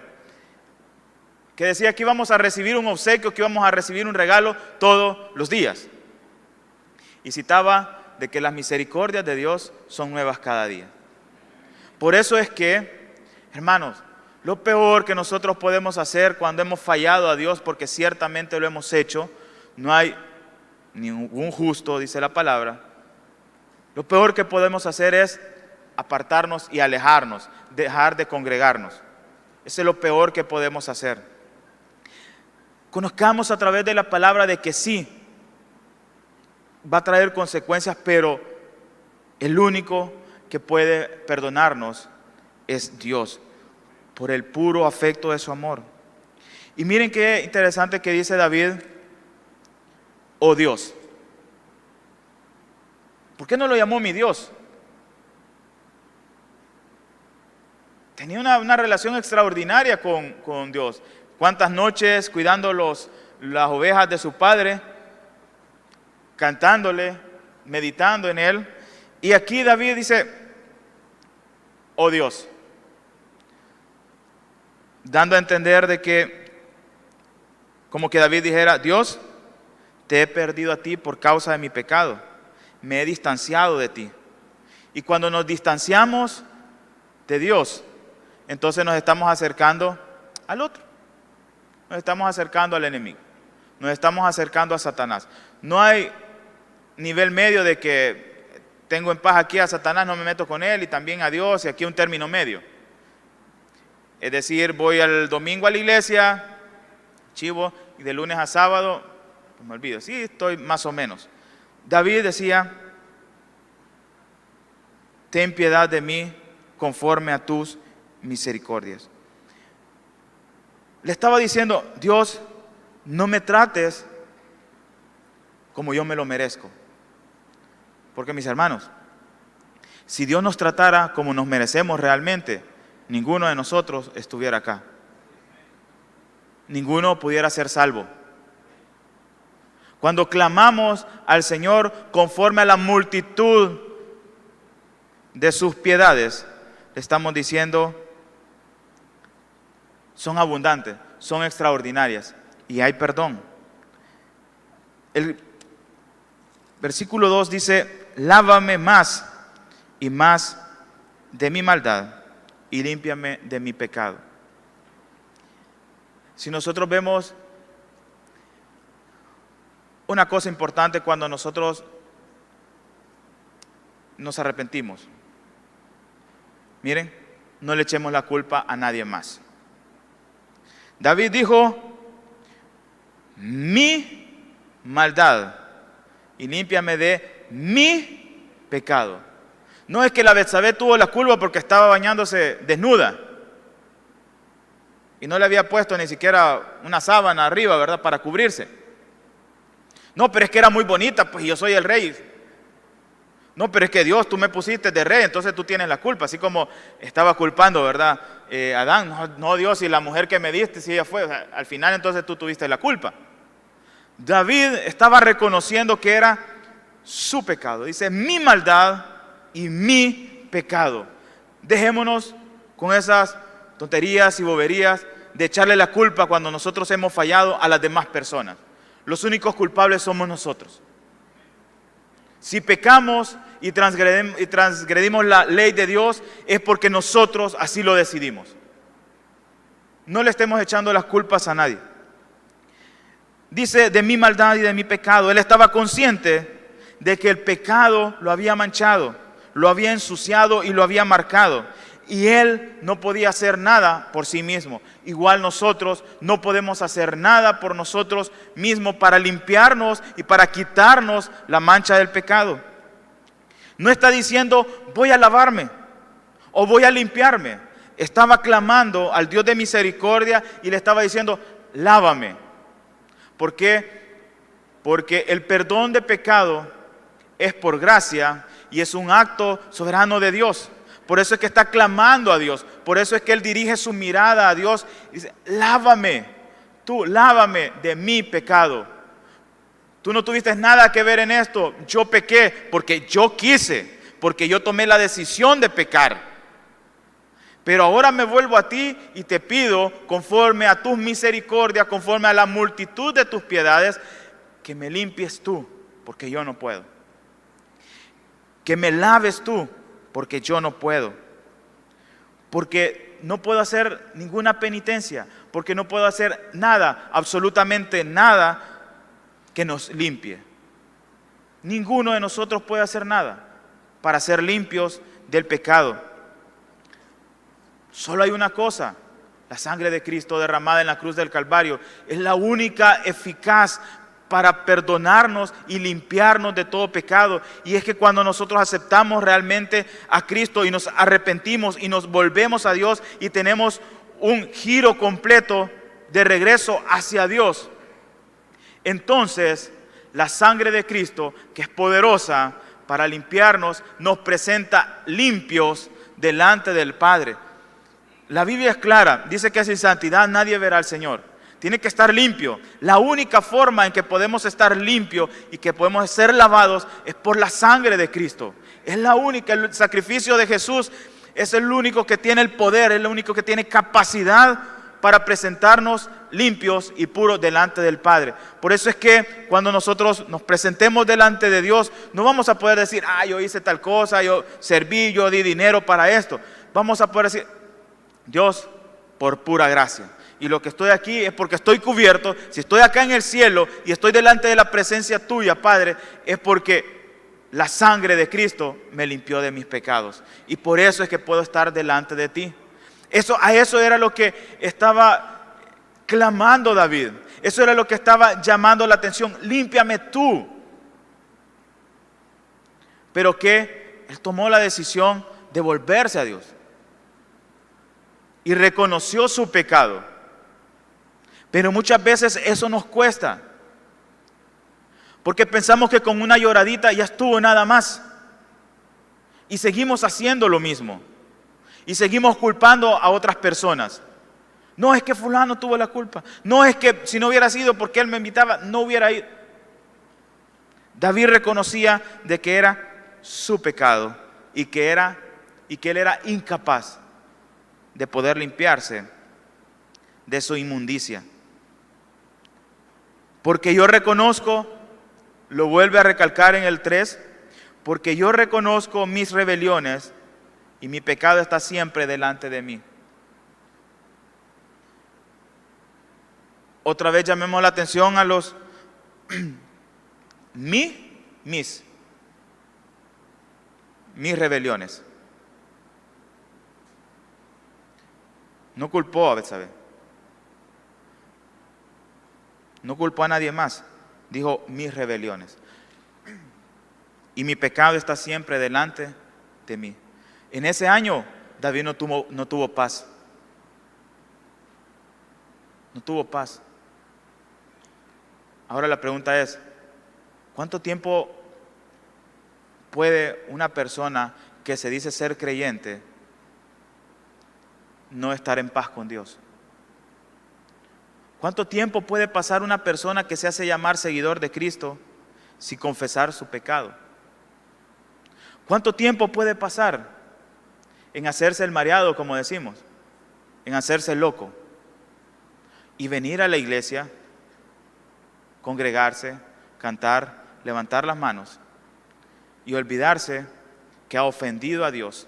que decía que íbamos a recibir un obsequio, que íbamos a recibir un regalo todos los días. Y citaba de que las misericordias de Dios son nuevas cada día. Por eso es que, hermanos, lo peor que nosotros podemos hacer cuando hemos fallado a Dios, porque ciertamente lo hemos hecho, no hay ningún justo, dice la palabra. Lo peor que podemos hacer es apartarnos y alejarnos, dejar de congregarnos. Eso es lo peor que podemos hacer. Conozcamos a través de la palabra de que sí, va a traer consecuencias, pero el único que puede perdonarnos es Dios, por el puro afecto de su amor. Y miren qué interesante que dice David: oh Dios. ¿Por qué no lo llamó mi Dios? Tenía una relación extraordinaria con Dios. ¿Cuántas noches cuidando las ovejas de su padre, cantándole, meditando en él? Y aquí David dice: oh Dios, dando a entender de que, como que David dijera: Dios, te he perdido a ti por causa de mi pecado, me he distanciado de ti. Y cuando nos distanciamos de Dios, entonces nos estamos acercando al otro, nos estamos acercando al enemigo, nos estamos acercando a Satanás. No hay nivel medio de que tengo en paz aquí a Satanás, no me meto con él, y también a Dios, y aquí un término medio. Es decir, voy el domingo a la iglesia, chivo, y de lunes a sábado, pues me olvido. Sí, estoy más o menos. David decía: ten piedad de mí conforme a tus misericordias. Le estaba diciendo: Dios, no me trates como yo me lo merezco. Porque, mis hermanos, si Dios nos tratara como nos merecemos realmente, ninguno de nosotros estuviera acá. Ninguno pudiera ser salvo. Cuando clamamos al Señor conforme a la multitud de sus piedades, le estamos diciendo: son abundantes, son extraordinarias y hay perdón. El versículo 2 dice: lávame más y más de mi maldad y límpiame de mi pecado. Si nosotros vemos una cosa importante cuando nosotros nos arrepentimos, miren, no le echemos la culpa a nadie más. David dijo, mi maldad y límpiame de mi pecado. No es que la Betsabé tuvo la culpa porque estaba bañándose desnuda y no le había puesto ni siquiera una sábana arriba, ¿verdad?, para cubrirse. No, pero es que era muy bonita, pues yo soy el rey. No, pero es que Dios, tú me pusiste de rey, entonces tú tienes la culpa. Así como estaba culpando, ¿verdad?, Adán, no Dios, y la mujer que me diste, si ella fue, o sea, al final entonces tú tuviste la culpa. David estaba reconociendo que era su pecado. Dice, mi maldad y mi pecado. Dejémonos con esas tonterías y boberías de echarle la culpa cuando nosotros hemos fallado a las demás personas. Los únicos culpables somos nosotros. Si pecamos y transgredimos la ley de Dios, es porque nosotros así lo decidimos. No le estemos echando las culpas a nadie. Dice, de mi maldad y de mi pecado. Él estaba consciente de que el pecado lo había manchado, lo había ensuciado y lo había marcado. Y él no podía hacer nada por sí mismo. Igual nosotros no podemos hacer nada por nosotros mismos para limpiarnos y para quitarnos la mancha del pecado. No está diciendo, voy a lavarme o voy a limpiarme. Estaba clamando al Dios de misericordia y le estaba diciendo, lávame. ¿Por qué? Porque el perdón de pecado es por gracia y es un acto soberano de Dios. Por eso es que está clamando a Dios. Por eso es que él dirige su mirada a Dios y dice, lávame, tú lávame de mi pecado. Tú no tuviste nada que ver en esto. Yo pequé porque yo quise, porque yo tomé la decisión de pecar. Pero ahora me vuelvo a ti y te pido, conforme a tus misericordias, conforme a la multitud de tus piedades, que me limpies tú, porque yo no puedo. Que me laves tú, porque yo no puedo. Porque no puedo hacer ninguna penitencia, porque no puedo hacer nada, absolutamente nada que nos limpie. Ninguno de nosotros puede hacer nada para ser limpios del pecado. Solo hay una cosa, la sangre de Cristo derramada en la cruz del Calvario es la única eficaz para perdonarnos y limpiarnos de todo pecado. Y es que cuando nosotros aceptamos realmente a Cristo y nos arrepentimos y nos volvemos a Dios y tenemos un giro completo de regreso hacia Dios, entonces la sangre de Cristo, que es poderosa para limpiarnos, nos presenta limpios delante del Padre. La Biblia es clara, dice que sin santidad nadie verá al Señor. Tiene que estar limpio. La única forma en que podemos estar limpios y que podemos ser lavados es por la sangre de Cristo. Es la única, el sacrificio de Jesús es el único que tiene el poder, es el único que tiene capacidad para presentarnos limpios y puros delante del Padre. Por eso es que cuando nosotros nos presentemos delante de Dios, no vamos a poder decir, yo hice tal cosa, yo serví, yo di dinero para esto. Vamos a poder decir, Dios, por pura gracia. Y lo que estoy aquí es porque estoy cubierto. Si estoy acá en el cielo y estoy delante de la presencia tuya, Padre, es porque la sangre de Cristo me limpió de mis pecados. Y por eso es que puedo estar delante de ti. A eso era lo que estaba clamando David. Eso era lo que estaba llamando la atención. Límpiame tú. Pero que él tomó la decisión de volverse a Dios. Y reconoció su pecado. Pero muchas veces eso nos cuesta. Porque pensamos que con una lloradita ya estuvo nada más. Y seguimos haciendo lo mismo. Y seguimos culpando a otras personas. No es que fulano tuvo la culpa. No es que si no hubiera sido porque él me invitaba, no hubiera ido. David reconocía de que era su pecado y que él era incapaz de poder limpiarse de su inmundicia. Porque yo reconozco, lo vuelve a recalcar en el 3, porque yo reconozco mis rebeliones y mi pecado está siempre delante de mí. Otra vez llamemos la atención a los mis rebeliones. No culpó a Betsabé. No culpó a nadie más. Dijo, mis rebeliones. Y mi pecado está siempre delante de mí. En ese año, David no tuvo paz. No tuvo paz. Ahora la pregunta es, ¿cuánto tiempo puede una persona que se dice ser creyente no estar en paz con Dios? ¿Cuánto tiempo puede pasar una persona que se hace llamar seguidor de Cristo sin confesar su pecado? ¿Cuánto tiempo puede pasar en hacerse el mareado, como decimos, en hacerse el loco y venir a la iglesia, congregarse, cantar, levantar las manos y olvidarse que ha ofendido a Dios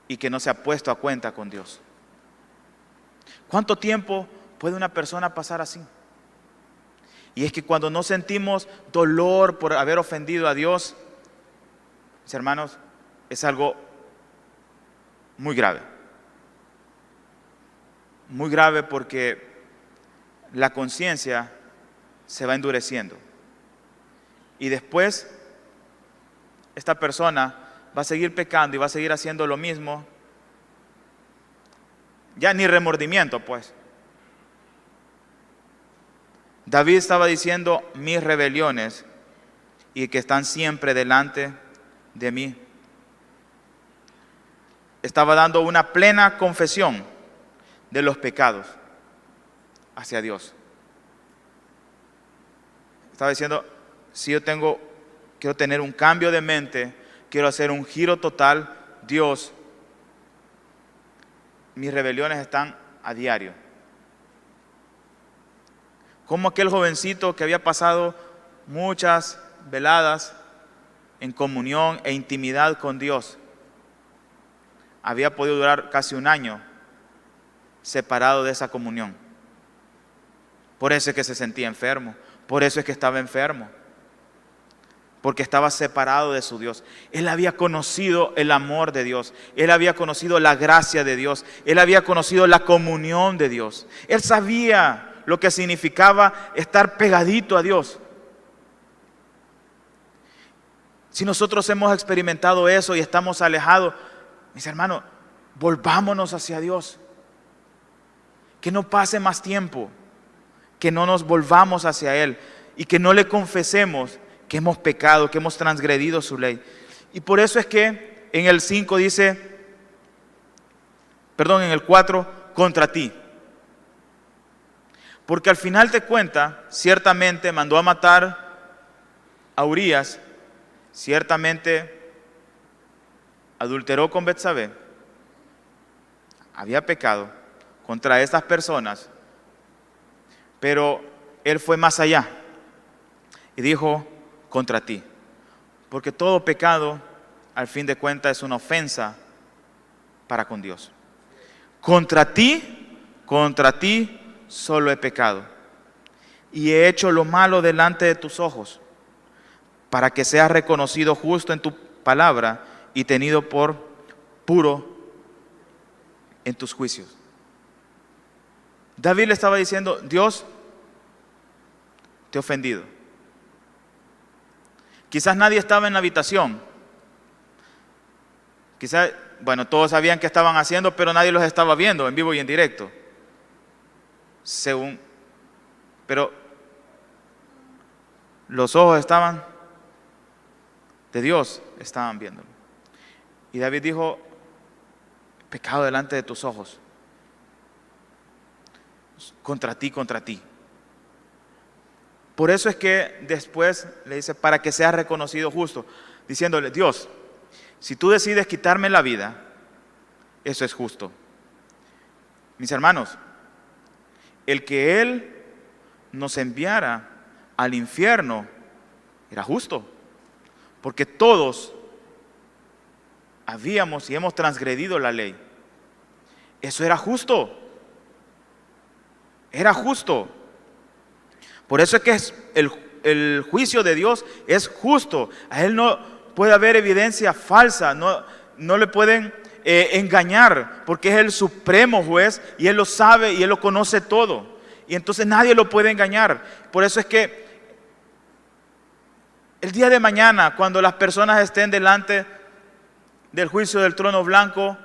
y que no se ha puesto a cuenta con Dios? ¿Cuánto tiempo puede una persona pasar así? Y es que cuando no sentimos dolor por haber ofendido a Dios, mis hermanos, es algo muy grave. Muy grave porque la conciencia se va endureciendo. Y después, esta persona va a seguir pecando y va a seguir haciendo lo mismo. Ya ni remordimiento, pues. David estaba diciendo mis rebeliones y que están siempre delante de mí. Estaba dando una plena confesión de los pecados hacia Dios. Estaba diciendo, si yo quiero tener un cambio de mente, quiero hacer un giro total, Dios, mis rebeliones están a diario. Como aquel jovencito que había pasado muchas veladas en comunión e intimidad con Dios, había podido durar casi un año separado de esa comunión. Por eso es que se sentía enfermo, por eso es que estaba enfermo, porque estaba separado de su Dios. Él había conocido el amor de Dios, él había conocido la gracia de Dios, él había conocido la comunión de Dios. Él sabía lo que significaba estar pegadito a Dios. Si nosotros hemos experimentado eso y estamos alejados, mis hermanos, volvámonos hacia Dios. Que no pase más tiempo, que no nos volvamos hacia Él y que no le confesemos que hemos pecado, que hemos transgredido su ley. Y por eso es que en el 5 dice, en el 4, contra ti. Porque al final de cuentas, ciertamente mandó a matar a Urías, ciertamente adulteró con Betsabé, había pecado contra estas personas, pero él fue más allá y dijo, contra ti, porque todo pecado al fin de cuentas es una ofensa para con Dios. Contra ti solo he pecado y he hecho lo malo delante de tus ojos, para que seas reconocido justo en tu palabra y tenido por puro en tus juicios. David le estaba diciendo, Dios, te he ofendido. Quizás nadie estaba en la habitación. Quizás, todos sabían qué estaban haciendo, pero nadie los estaba viendo en vivo y en directo. Pero los ojos estaban de Dios, estaban viéndolo. Y David dijo, pecado delante de tus ojos. Contra ti. Por eso es que después le dice, para que seas reconocido justo, diciéndole, Dios, si tú decides quitarme la vida, eso es justo. Mis hermanos, el que Él nos enviara al infierno era justo, porque todos habíamos y hemos transgredido la ley. Eso era justo. Era justo. Por eso es que el juicio de Dios es justo. A Él no puede haber evidencia falsa. No le pueden engañar, porque es el supremo juez y Él lo sabe y Él lo conoce todo. Y entonces nadie lo puede engañar. Por eso es que el día de mañana, cuando las personas estén delante del juicio del trono blanco,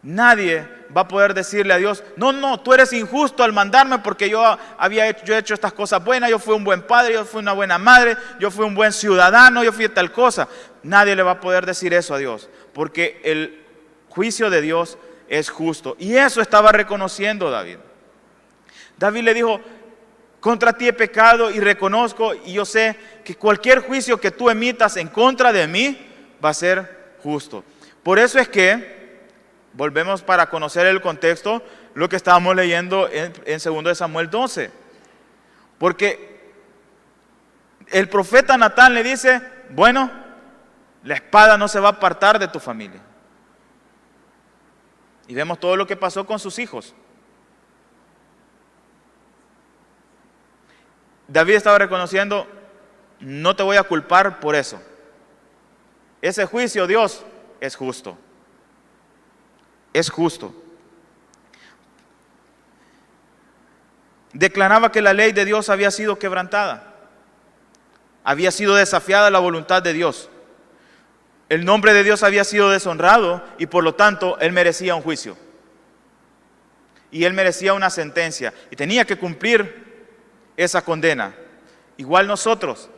nadie va a poder decirle a Dios: no, tú eres injusto al mandarme porque yo he hecho estas cosas buenas, yo fui un buen padre, yo fui una buena madre, yo fui un buen ciudadano, yo fui tal cosa. Nadie le va a poder decir eso a Dios, porque el juicio de Dios es justo. Y eso estaba reconociendo David. David le dijo: contra ti he pecado y reconozco, y yo sé que cualquier juicio que tú emitas en contra de mí va a ser justo. Por eso es que volvemos, para conocer el contexto, lo que estábamos leyendo en 2 Samuel 12. Porque el profeta Natán le dice: bueno, la espada no se va a apartar de tu familia. Y vemos todo lo que pasó con sus hijos. David estaba reconociendo: no te voy a culpar por eso. Ese juicio, Dios, es justo. Es justo. Declaraba que la ley de Dios había sido quebrantada. Había sido desafiada la voluntad de Dios. El nombre de Dios había sido deshonrado y por lo tanto Él merecía un juicio. Y Él merecía una sentencia. Y tenía que cumplir esa condena. Igual nosotros,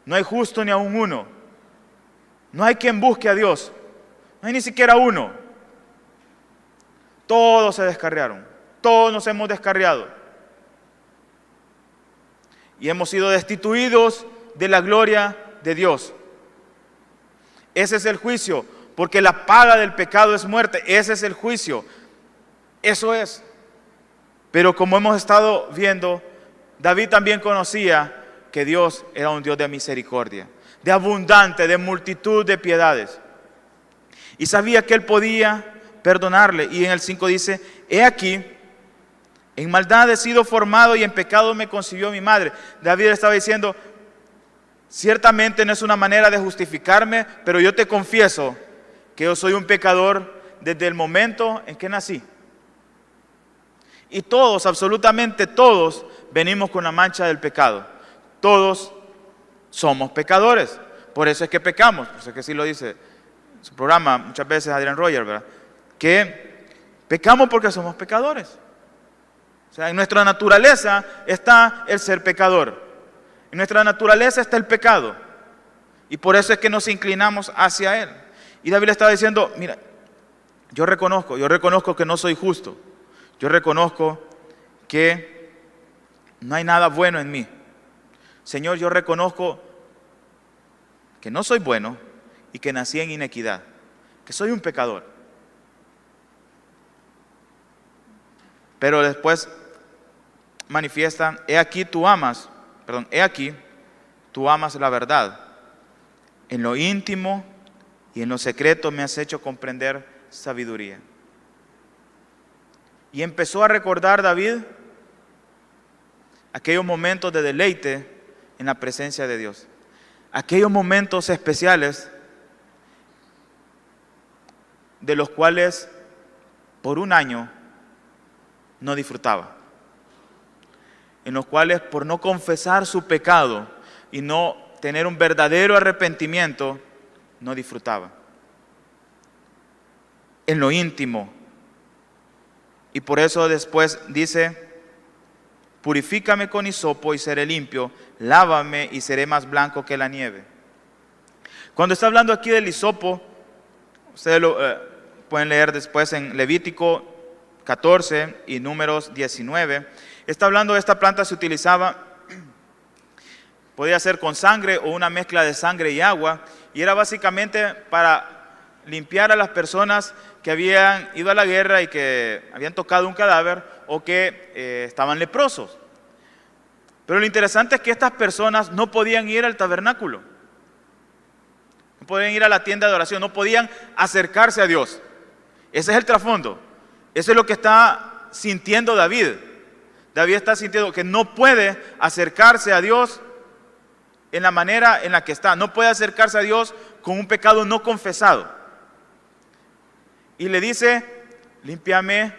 no hay justo ni aún uno. No hay quien busque a Dios. No hay ni siquiera uno. Todos se descarriaron. Todos nos hemos descarriado. Y hemos sido destituidos de la gloria de Dios. Ese es el juicio, porque la paga del pecado es muerte. Ese es el juicio. Eso es. Pero como hemos estado viendo, David también conocía que Dios era un Dios de misericordia, de abundante, de multitud de piedades. Y sabía que Él podía perdonarle. Y en el 5 dice: he aquí, en maldad he sido formado y en pecado me concibió mi madre. David estaba diciendo: ciertamente no es una manera de justificarme, pero yo te confieso que yo soy un pecador desde el momento en que nací. Y todos, absolutamente todos, venimos con la mancha del pecado. Todos somos pecadores. Por eso es que pecamos. Por eso es que sí lo dice en su programa muchas veces Adrian Rogers, ¿verdad? Que pecamos porque somos pecadores. O sea, en nuestra naturaleza está el ser pecador. En nuestra naturaleza está el pecado. Y por eso es que nos inclinamos hacia Él. Y David le estaba diciendo: mira, yo reconozco que no soy justo. Yo reconozco que no hay nada bueno en mí. Señor, yo reconozco que no soy bueno y que nací en inequidad, que soy un pecador. Pero después manifiesta: he aquí tú amas la verdad. En lo íntimo y en lo secreto me has hecho comprender sabiduría. Y empezó a recordar David aquellos momentos de deleite en la presencia de Dios. Aquellos momentos especiales de los cuales por un año no disfrutaba. En los cuales, por no confesar su pecado y no tener un verdadero arrepentimiento, no disfrutaba. En lo íntimo. Y por eso después dice: purifícame con hisopo y seré limpio, lávame y seré más blanco que la nieve. Cuando está hablando aquí del hisopo, ustedes lo pueden leer después en Levítico 14 y Números 19. Está hablando de esta planta, se utilizaba, podía ser con sangre o una mezcla de sangre y agua, y era básicamente para limpiar a las personas que habían ido a la guerra y que habían tocado un cadáver o que estaban leprosos. Pero lo interesante es que estas personas no podían ir al tabernáculo, no podían ir a la tienda de oración, no podían acercarse a Dios. Ese es el trasfondo. Eso es lo que está sintiendo David. David está sintiendo que no puede acercarse a Dios en la manera en la que está. No puede acercarse a Dios con un pecado no confesado. y le dice, límpiame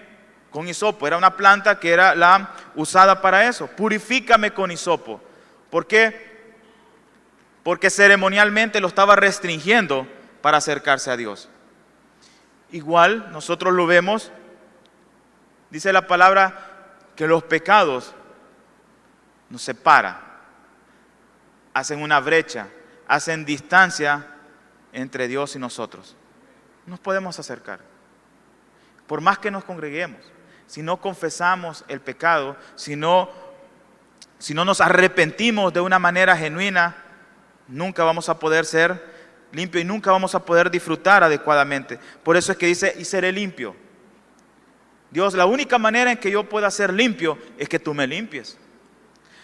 con hisopo. Era una planta que era la usada para eso. Purifícame con hisopo. ¿Por qué? Porque ceremonialmente lo estaba restringiendo para acercarse a Dios. Igual nosotros lo vemos, dice la palabra que los pecados nos separan, hacen una brecha, hacen distancia entre Dios y nosotros. No nos podemos acercar. Por más que nos congreguemos, si no confesamos el pecado, si no nos arrepentimos de una manera genuina, nunca vamos a poder ser limpios y nunca vamos a poder disfrutar adecuadamente. Por eso es que dice, y seré limpio. Dios, la única manera en que yo pueda ser limpio es que tú me limpies.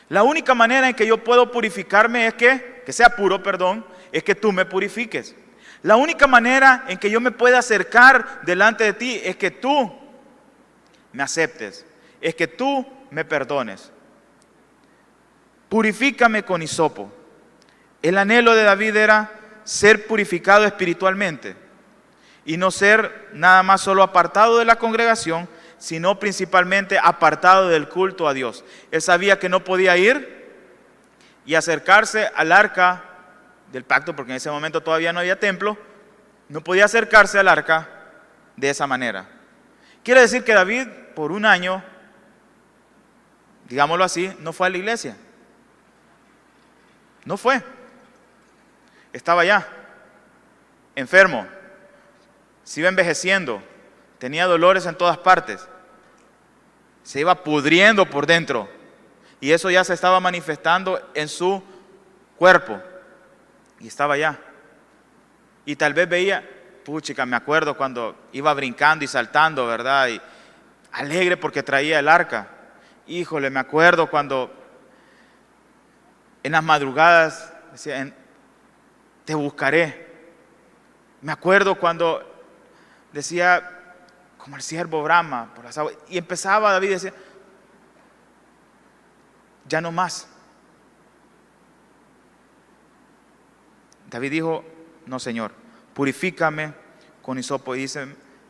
La única manera en que yo puedo purificarme es que sea puro, perdón, es que tú me purifiques. La única manera en que yo me pueda acercar delante de ti es que tú me aceptes, es que tú me perdones. Purifícame con hisopo. El anhelo de David era ser purificado espiritualmente y no ser nada más solo apartado de la congregación, sino principalmente apartado del culto a Dios. Él sabía que no podía ir y acercarse al arca del pacto, porque en ese momento todavía no había templo, no podía acercarse al arca de esa manera. Quiere decir que David, por un año, digámoslo así, no fue a la iglesia. No fue. Estaba ya, enfermo, se iba envejeciendo, tenía dolores en todas partes, se iba pudriendo por dentro y eso ya se estaba manifestando en su cuerpo y estaba allá. Y tal vez veía, puchica, me acuerdo cuando iba brincando y saltando, ¿verdad? Y alegre porque traía el arca. Híjole, me acuerdo cuando en las madrugadas decía, te buscaré. Me acuerdo cuando decía, como el siervo brama por las aguas, y empezaba David y decía, ya no más. David dijo, no, Señor, purifícame con hisopo. Y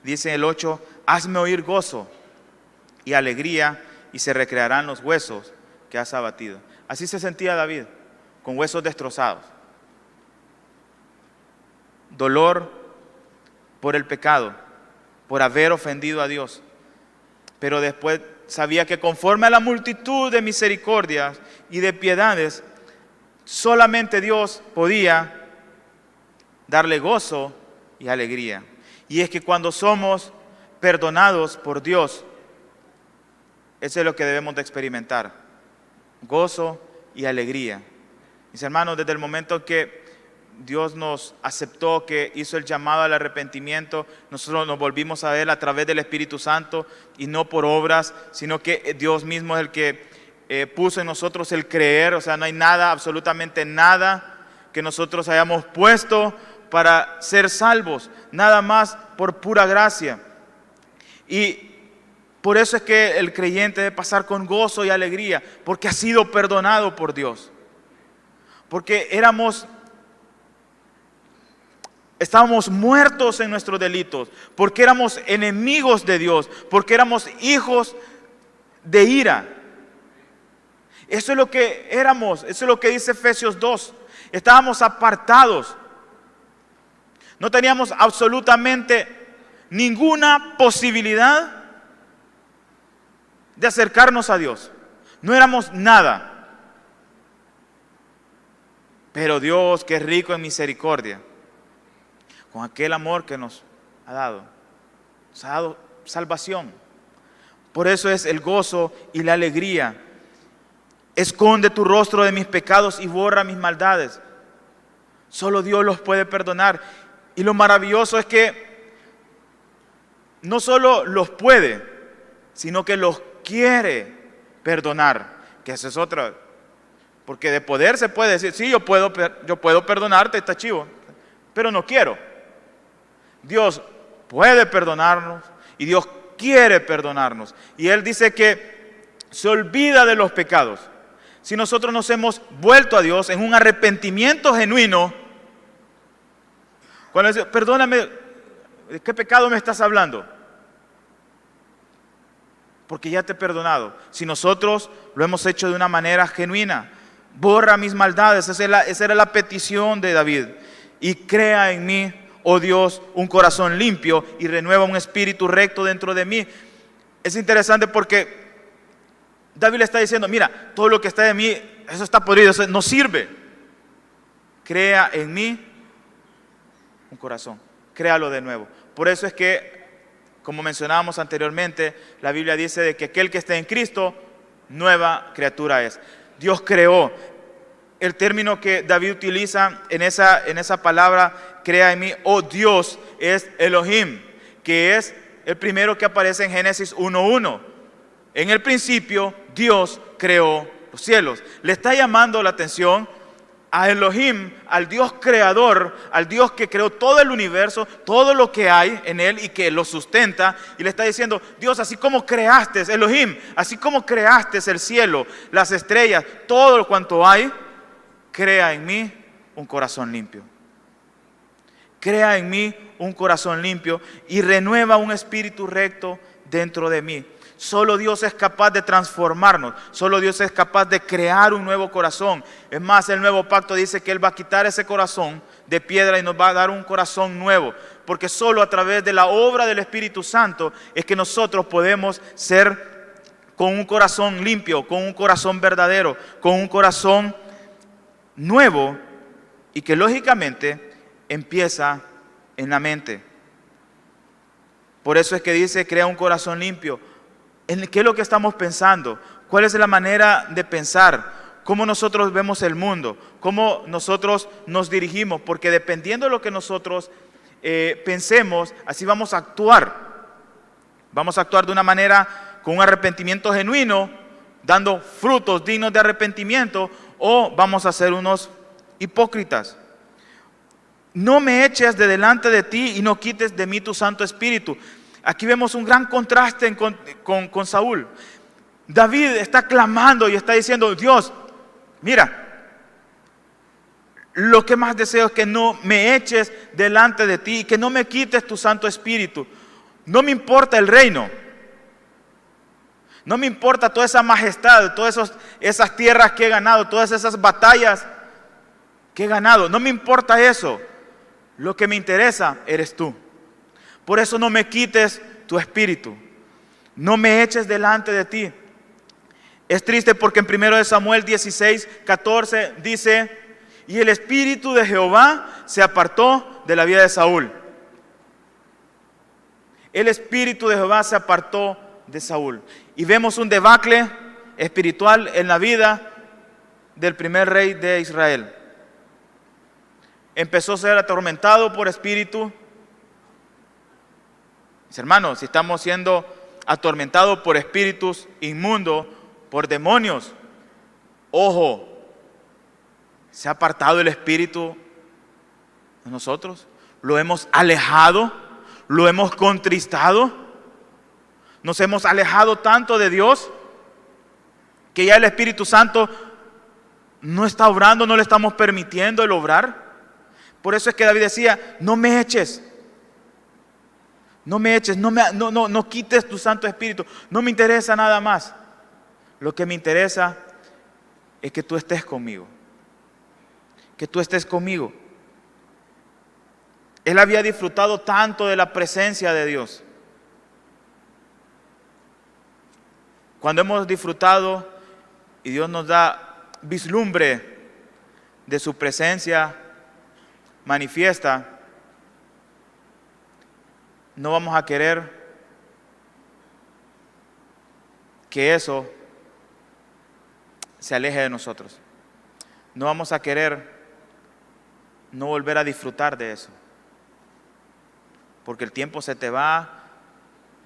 dice el 8, hazme oír gozo y alegría y se recrearán los huesos que has abatido. Así se sentía David, con huesos destrozados. Dolor por el pecado, por haber ofendido a Dios. Pero después sabía que conforme a la multitud de misericordias y de piedades, solamente Dios podía darle gozo y alegría. Y es que cuando somos perdonados por Dios, eso es lo que debemos de experimentar, gozo y alegría. Mis hermanos, desde el momento que Dios nos aceptó, que hizo el llamado al arrepentimiento, nosotros nos volvimos a Él a través del Espíritu Santo y no por obras, sino que Dios mismo es el que puso en nosotros el creer. O sea, no hay nada, absolutamente nada que nosotros hayamos puesto para ser salvos, nada más por pura gracia. Y por eso es que el creyente debe pasar con gozo y alegría, porque ha sido perdonado por Dios. Porque estábamos muertos en nuestros delitos, porque éramos enemigos de Dios, porque éramos hijos de ira. Eso es lo que éramos, eso es lo que dice Efesios 2. Estábamos apartados. No teníamos absolutamente ninguna posibilidad de acercarnos a Dios. No éramos nada. Pero Dios, que es rico en misericordia, con aquel amor que nos ha dado salvación. Por eso es el gozo y la alegría. Esconde tu rostro de mis pecados y borra mis maldades. Solo Dios los puede perdonar. Y lo maravilloso es que no solo los puede, sino que los quiere perdonar. Que eso es otra. Porque de poder se puede decir, sí, yo puedo perdonarte, está chivo, pero no quiero. Dios puede perdonarnos y Dios quiere perdonarnos. Y Él dice que se olvida de los pecados. Si nosotros nos hemos vuelto a Dios en un arrepentimiento genuino, cuando decimos, perdóname, ¿De qué pecado me estás hablando? Porque ya te he perdonado. Si nosotros lo hemos hecho de una manera genuina, borra mis maldades. Esa era la petición de David. Y crea en mí, oh Dios, un corazón limpio y renueva un espíritu recto dentro de mí. Es interesante porque David le está diciendo, mira, todo lo que está de mí, eso está podrido, eso no sirve. Crea en mí un corazón, créalo de nuevo. Por eso es que, como mencionábamos anteriormente, la Biblia dice de que aquel que esté en Cristo, nueva criatura es. Dios creó. El término que David utiliza en esa palabra, crea en mí, oh Dios, es Elohim, que es el primero que aparece en Génesis 1:1. En el principio, Dios creó los cielos. Le está llamando la atención a Elohim, al Dios creador, al Dios que creó todo el universo, todo lo que hay en él y que lo sustenta, y le está diciendo, Dios, así como creaste, Elohim, así como creaste el cielo, las estrellas, todo cuanto hay, crea en mí un corazón limpio. Crea en mí un corazón limpio y renueva un espíritu recto dentro de mí. Solo Dios es capaz de transformarnos. Solo Dios es capaz de crear un nuevo corazón. Es más, el nuevo pacto dice que Él va a quitar ese corazón de piedra y nos va a dar un corazón nuevo. Porque solo a través de la obra del Espíritu Santo es que nosotros podemos ser con un corazón limpio, con un corazón verdadero, con un corazón nuevo y que lógicamente empieza en la mente. Por eso es que dice, crea un corazón limpio. ¿En qué es lo que estamos pensando? ¿Cuál es la manera de pensar? ¿Cómo nosotros vemos el mundo? ¿Cómo nosotros nos dirigimos? Porque dependiendo de lo que nosotros pensemos, así vamos a actuar. Vamos a actuar de una manera con un arrepentimiento genuino, dando frutos dignos de arrepentimiento, o vamos a ser unos hipócritas. No me eches de delante de ti y no quites de mí tu Santo Espíritu. Aquí vemos un gran contraste con Saúl. David está clamando y está diciendo, Dios, mira, lo que más deseo es que no me eches delante de ti y que no me quites tu Santo Espíritu. No me importa el reino. No me importa toda esa majestad, todas esas tierras que he ganado, todas esas batallas que he ganado. No me importa eso. Lo que me interesa eres tú. Por eso no me quites tu espíritu. No me eches delante de ti. Es triste porque en 1 Samuel 16:14 dice, y el espíritu de Jehová se apartó de la vida de Saúl. El espíritu de Jehová se apartó de Saúl. Y vemos un debacle espiritual en la vida del primer rey de Israel. Empezó a ser atormentado por espíritu. Mis hermanos, si estamos siendo atormentados por espíritus inmundos, por demonios, ojo, ¿se ha apartado el espíritu de nosotros? ¿Lo hemos alejado? ¿Lo hemos contristado? ¿Nos hemos alejado tanto de Dios que ya el Espíritu Santo no está obrando, no le estamos permitiendo el obrar? Por eso es que David decía, no me eches. No me eches, no quites tu Santo Espíritu. No me interesa nada más. Lo que me interesa es que tú estés conmigo. Que tú estés conmigo. Él había disfrutado tanto de la presencia de Dios. Cuando hemos disfrutado y Dios nos da vislumbre de su presencia manifiesta, no vamos a querer que eso se aleje de nosotros. No vamos a querer no volver a disfrutar de eso. Porque el tiempo se te va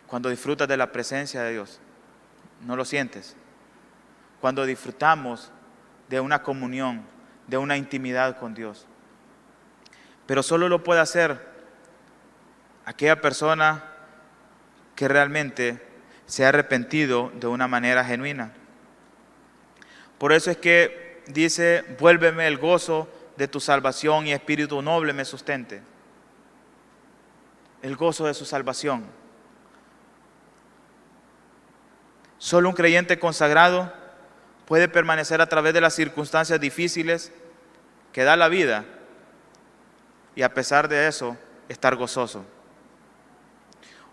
cuando disfrutas de la presencia de Dios. No lo sientes. Cuando disfrutamos de una comunión, de una intimidad con Dios. Pero solo lo puede hacer aquella persona que realmente se ha arrepentido de una manera genuina. Por eso es que dice, vuélveme el gozo de tu salvación y espíritu noble me sustente. el gozo de su salvación. Solo un creyente consagrado puede permanecer a través de las circunstancias difíciles que da la vida y a pesar de eso estar gozoso.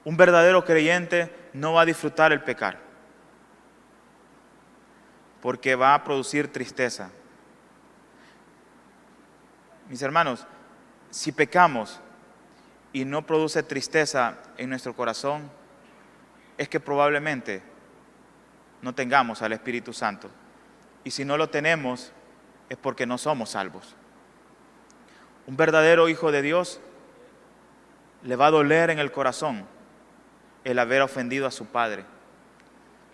Un verdadero creyente no va a disfrutar el pecar porque va a producir tristeza. Mis hermanos, si pecamos y no produce tristeza en nuestro corazón, es que probablemente no tengamos al Espíritu Santo. Y si no lo tenemos, es porque no somos salvos. Un verdadero hijo de Dios le va a doler en el corazón el haber ofendido a su padre.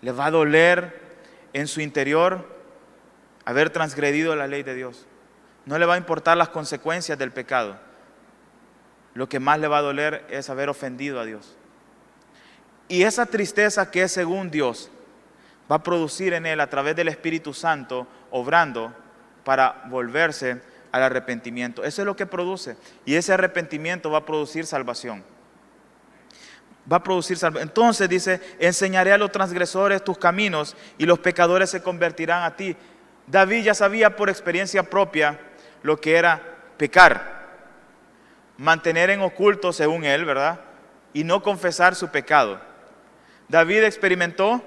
Le va a doler en su interior haber transgredido la ley de Dios. No le va a importar las consecuencias del pecado. Lo que más le va a doler es haber ofendido a Dios. Y esa tristeza que es según Dios va a producir en él a través del Espíritu Santo obrando para volverse al arrepentimiento. Eso es lo que produce. Y ese arrepentimiento va a producir salvación. Va a producir salvación. Entonces dice, enseñaré a los transgresores tus caminos y los pecadores se convertirán a ti. David ya sabía por experiencia propia lo que era pecar, mantener en oculto según él, ¿verdad? Y no confesar su pecado. David experimentó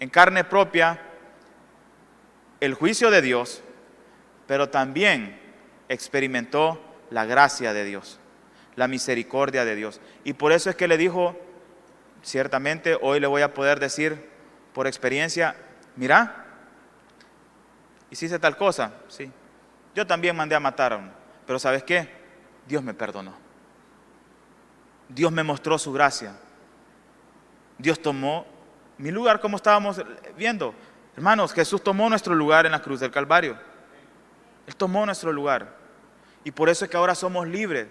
en carne propia el juicio de Dios, pero también experimentó la gracia de Dios, la misericordia de Dios. Y por eso es que le dijo, ciertamente hoy le voy a poder decir por experiencia, mira, hiciste tal cosa, sí. Yo también mandé a matar a uno, pero ¿sabes qué? Dios me perdonó. Dios me mostró su gracia. Dios tomó mi lugar, como estábamos viendo. Hermanos, Jesús tomó nuestro lugar en la cruz del Calvario. Él tomó nuestro lugar. Y por eso es que ahora somos libres.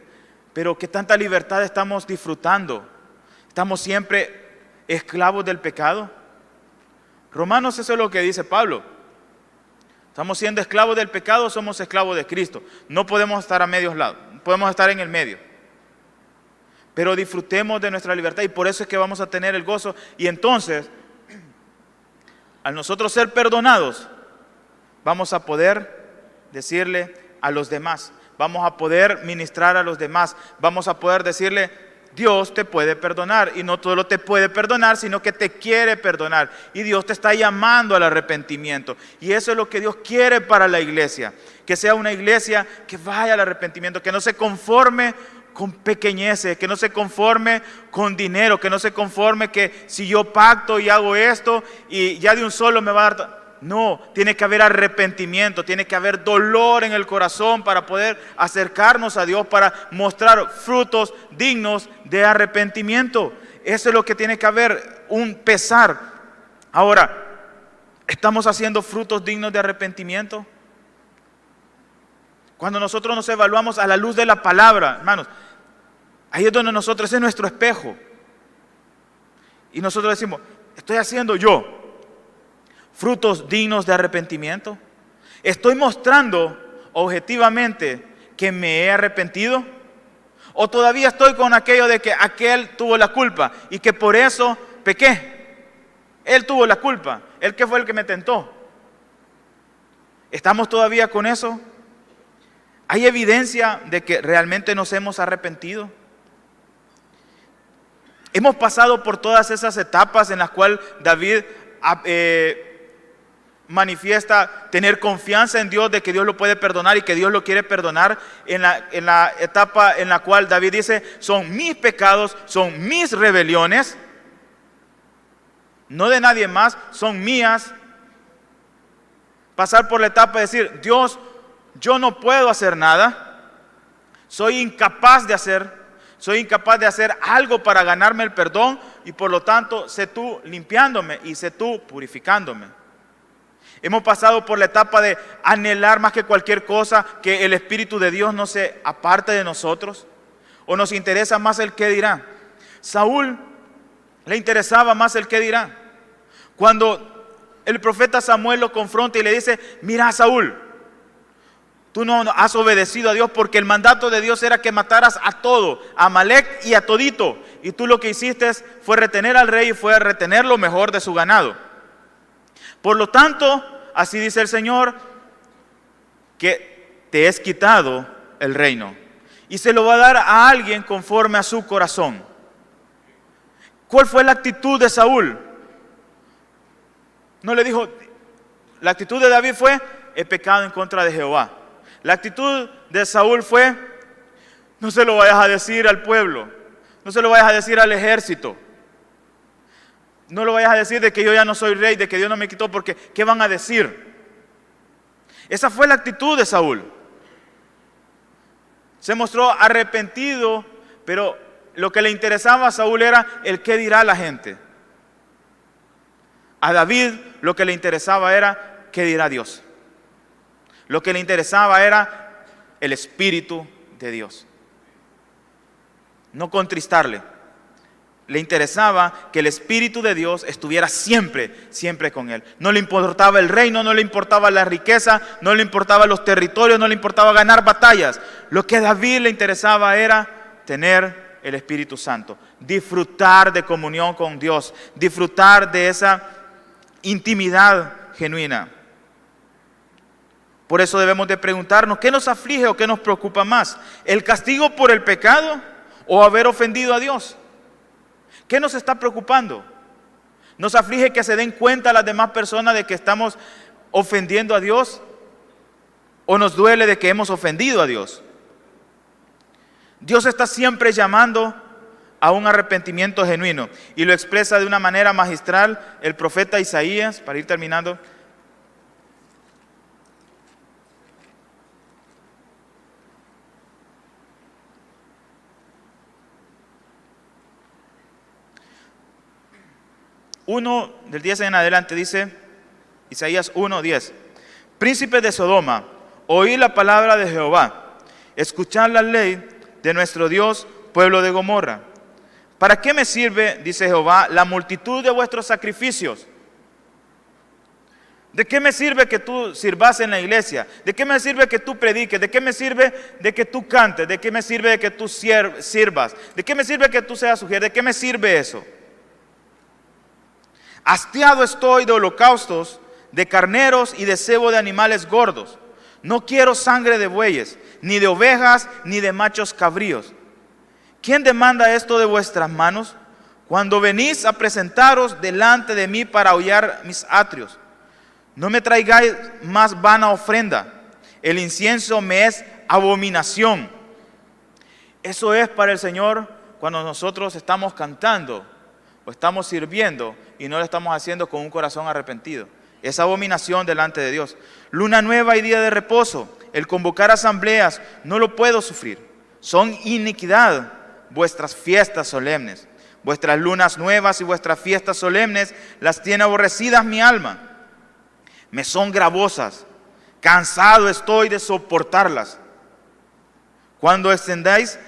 Pero ¿qué tanta libertad estamos disfrutando? ¿Estamos siempre esclavos del pecado? Romanos, eso es lo que dice Pablo. ¿Estamos siendo esclavos del pecado o somos esclavos de Cristo? No podemos estar a medios lados, podemos estar en el medio. Pero disfrutemos de nuestra libertad y por eso es que vamos a tener el gozo. Y entonces, al nosotros ser perdonados, vamos a poder decirle a los demás, vamos a poder ministrar a los demás, vamos a poder decirle, Dios te puede perdonar y no solo te puede perdonar, sino que te quiere perdonar. Y Dios te está llamando al arrepentimiento. Y eso es lo que Dios quiere para la iglesia. Que sea una iglesia que vaya al arrepentimiento, que no se conforme con pequeñeces, que no se conforme con dinero, que no se conforme que si yo pacto y hago esto y ya de un solo me va a dar... No, tiene que haber arrepentimiento, tiene que haber dolor en el corazón para poder acercarnos a Dios, para mostrar frutos dignos de arrepentimiento. Eso es lo que tiene que haber, un pesar. Ahora, ¿estamos haciendo frutos dignos de arrepentimiento? Cuando nosotros nos evaluamos a la luz de la palabra, hermanos, ahí es donde nosotros, ese es nuestro espejo. Y nosotros decimos, estoy haciendo yo frutos dignos de arrepentimiento. ¿Estoy mostrando objetivamente que me he arrepentido? ¿O todavía estoy con aquello de que aquel tuvo la culpa y que por eso pequé? Él tuvo la culpa, él que fue el que me tentó. ¿Estamos todavía con eso? ¿Hay evidencia de que realmente nos hemos arrepentido? Hemos pasado por todas esas etapas en las cuales David manifiesta tener confianza en Dios, de que Dios lo puede perdonar y que Dios lo quiere perdonar, en la etapa en la cual David dice, son mis pecados, son mis rebeliones, no de nadie más, son mías. Pasar por la etapa de decir, Dios, yo no puedo hacer nada, soy incapaz de hacer algo para ganarme el perdón y por lo tanto, sé tú limpiándome y sé tú purificándome. Hemos pasado por la etapa de anhelar más que cualquier cosa que el Espíritu de Dios no se aparte de nosotros. O nos interesa más el qué dirá. Saúl le interesaba más el qué dirá. Cuando el profeta Samuel lo confronta y le dice, mira Saúl, Tú no has obedecido a Dios porque el mandato de Dios era que mataras a todo, a Amalek y a todito. Y tú lo que hiciste fue retener al rey y fue retener lo mejor de su ganado. Por lo tanto, así dice el Señor, que te es quitado el reino. Y se lo va a dar a alguien conforme a su corazón. ¿Cuál fue la actitud de Saúl? No le dijo, la actitud de David fue, he pecado en contra de Jehová. La actitud de Saúl fue, no se lo vayas a decir al pueblo, no se lo vayas a decir al ejército, no lo vayas a decir de que yo ya no soy rey, de que Dios no me quitó, porque ¿qué van a decir? Esa fue la actitud de Saúl. Se mostró arrepentido, pero lo que le interesaba a Saúl era el qué dirá la gente. A David lo que le interesaba era qué dirá Dios. Lo que le interesaba era el Espíritu de Dios. No contristarle. Le interesaba que el Espíritu de Dios estuviera siempre, siempre con él. No le importaba el reino, no le importaba la riqueza, no le importaba los territorios, no le importaba ganar batallas. Lo que a David le interesaba era tener el Espíritu Santo. Disfrutar de comunión con Dios. Disfrutar de esa intimidad genuina. Por eso debemos de preguntarnos, ¿qué nos aflige o qué nos preocupa más? ¿El castigo por el pecado o haber ofendido a Dios? ¿Qué nos está preocupando? ¿Nos aflige que se den cuenta las demás personas de que estamos ofendiendo a Dios? ¿O nos duele de que hemos ofendido a Dios? Dios está siempre llamando a un arrepentimiento genuino y lo expresa de una manera magistral el profeta Isaías, para ir terminando. Uno del 10 en adelante dice, Isaías 1:10, príncipes de Sodoma, oíd la palabra de Jehová, escuchad la ley de nuestro Dios, pueblo de Gomorra. ¿Para qué me sirve, dice Jehová, la multitud de vuestros sacrificios? ¿De qué me sirve que tú sirvas en la iglesia? ¿De qué me sirve que tú prediques? ¿De qué me sirve de que tú cantes? ¿De qué me sirve de que tú sirvas? ¿De qué me sirve que tú seas sujeto? ¿De qué me sirve eso? Hastiado estoy de holocaustos, de carneros y de cebo de animales gordos. No quiero sangre de bueyes, ni de ovejas, ni de machos cabríos. ¿Quién demanda esto de vuestras manos? Cuando venís a presentaros delante de mí para hollar mis atrios. No me traigáis más vana ofrenda. El incienso me es abominación. Eso es para el Señor cuando nosotros estamos cantando o estamos sirviendo y no lo estamos haciendo con un corazón arrepentido. Es abominación delante de Dios. Luna nueva y día de reposo, el convocar asambleas, no lo puedo sufrir. Son iniquidad vuestras fiestas solemnes. Vuestras lunas nuevas y vuestras fiestas solemnes las tiene aborrecidas mi alma. Me son gravosas, cansado estoy de soportarlas. Cuando extendáis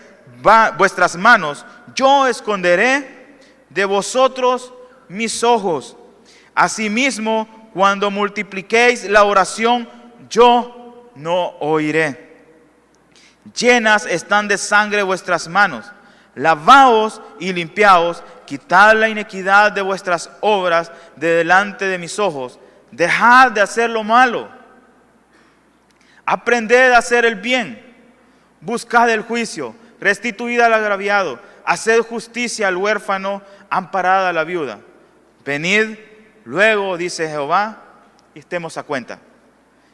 vuestras manos, yo esconderé de vosotros mis ojos. Asimismo, cuando multipliquéis la oración, yo no oiré. Llenas están de sangre vuestras manos. Lavaos y limpiaos, quitad la iniquidad de vuestras obras de delante de mis ojos. Dejad de hacer lo malo. Aprended a hacer el bien. Buscad el juicio. Restituid al agraviado. Haced justicia al huérfano. Amparad a la viuda. Venid luego, dice Jehová, y estemos a cuenta.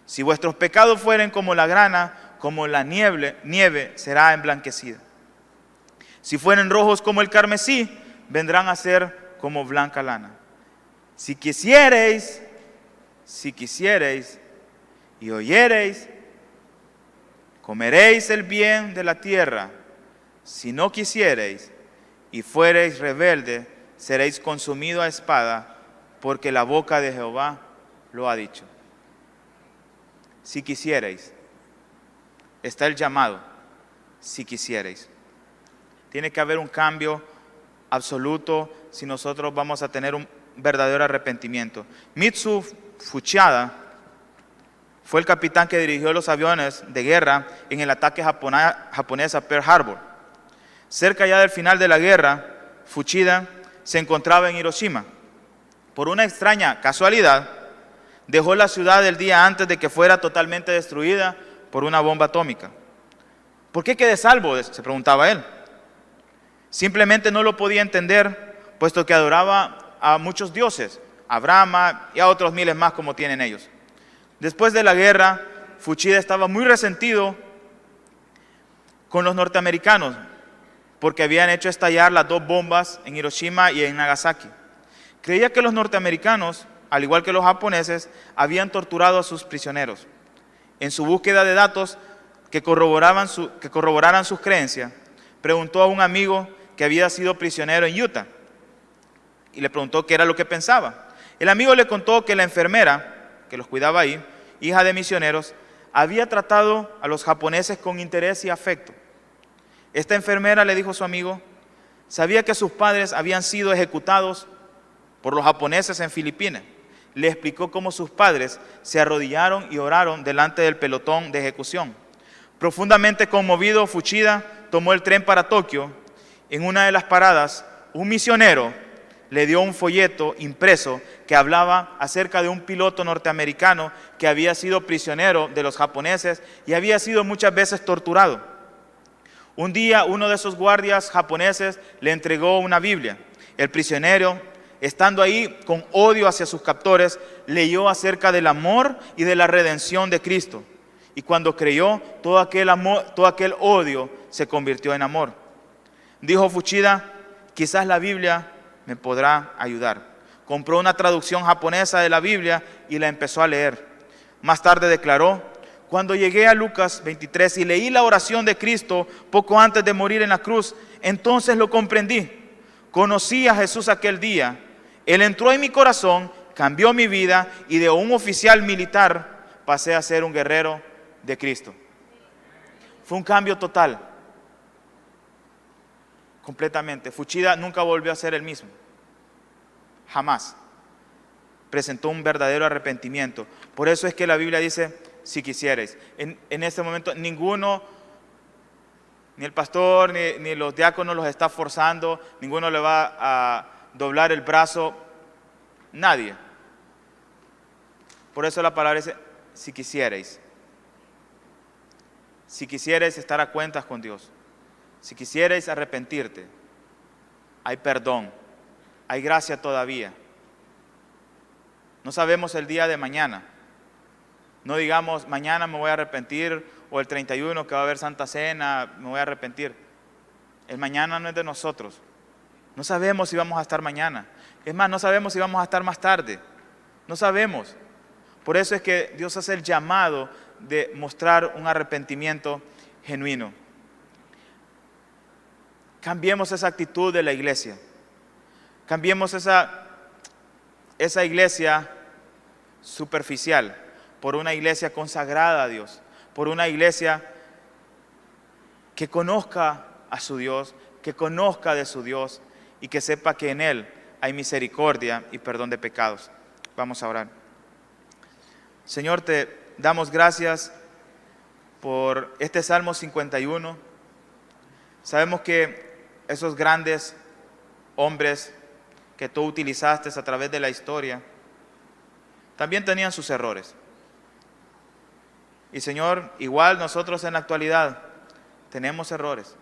Si vuestros pecados fueren como la grana, como la nieve será emblanquecida. Si fueren rojos como el carmesí, vendrán a ser como blanca lana. Si quisiereis y oyereis, comeréis el bien de la tierra. Si no quisiereis y fuereis rebelde, seréis consumidos a espada, porque la boca de Jehová lo ha dicho. Si quisiereis, está el llamado, si quisiereis. Tiene que haber un cambio absoluto si nosotros vamos a tener un verdadero arrepentimiento. Mitsu Fue el capitán que dirigió los aviones de guerra en el ataque japonés a Pearl Harbor. Cerca ya del final de la guerra, Fuchida se encontraba en Hiroshima. Por una extraña casualidad, dejó la ciudad el día antes de que fuera totalmente destruida por una bomba atómica. ¿Por qué quedé salvo?, se preguntaba él. Simplemente no lo podía entender, puesto que adoraba a muchos dioses, a Brahma y a otros miles más como tienen ellos. Después de la guerra, Fuchida estaba muy resentido con los norteamericanos porque habían hecho estallar las 2 bombas en Hiroshima y en Nagasaki. Creía que los norteamericanos, al igual que los japoneses, habían torturado a sus prisioneros. En su búsqueda de datos que corroboraran sus creencias, preguntó a un amigo que había sido prisionero en Utah y le preguntó qué era lo que pensaba. El amigo le contó que la enfermera que los cuidaba ahí, hija de misioneros, había tratado a los japoneses con interés y afecto. Esta enfermera le dijo a su amigo, sabía que sus padres habían sido ejecutados por los japoneses en Filipinas. Le explicó cómo sus padres se arrodillaron y oraron delante del pelotón de ejecución. Profundamente conmovido, Fuchida tomó el tren para Tokio. En una de las paradas, un misionero le dio un folleto impreso que hablaba acerca de un piloto norteamericano que había sido prisionero de los japoneses y había sido muchas veces torturado. Un día, uno de esos guardias japoneses le entregó una Biblia. El prisionero, estando ahí con odio hacia sus captores, leyó acerca del amor y de la redención de Cristo. Y cuando creyó, todo aquel odio se convirtió en amor. Dijo Fuchida, quizás la Biblia me podrá ayudar. Compró una traducción japonesa de la Biblia y la empezó a leer. Más tarde declaró, cuando llegué a Lucas 23 y leí la oración de Cristo poco antes de morir en la cruz, entonces lo comprendí. Conocí a Jesús aquel día. Él entró en mi corazón, cambió mi vida y de un oficial militar pasé a ser un guerrero de Cristo. Fue un cambio total. Completamente. Fuchida nunca volvió a ser el mismo. Jamás. Presentó un verdadero arrepentimiento. Por eso es que la Biblia dice, si quisierais. En este momento ninguno, ni el pastor, ni los diáconos los está forzando, ninguno le va a doblar el brazo, nadie. Por eso la palabra dice, si quisierais. Si quisierais estar a cuentas con Dios. Si quisierais arrepentirte, hay perdón, hay gracia todavía. No sabemos el día de mañana. No digamos, mañana me voy a arrepentir, o el 31 que va a haber Santa Cena, me voy a arrepentir. El mañana no es de nosotros. No sabemos si vamos a estar mañana. Es más, no sabemos si vamos a estar más tarde. No sabemos. Por eso es que Dios hace el llamado de mostrar un arrepentimiento genuino. Cambiemos esa actitud de la iglesia. Cambiemos esa iglesia superficial por una iglesia consagrada a Dios, por una iglesia que conozca a su Dios, que conozca de su Dios y que sepa que en Él hay misericordia y perdón de pecados. Vamos a orar. Señor, te damos gracias por este Salmo 51. Sabemos que esos grandes hombres que tú utilizaste a través de la historia también tenían sus errores. Y Señor, igual nosotros en la actualidad tenemos errores.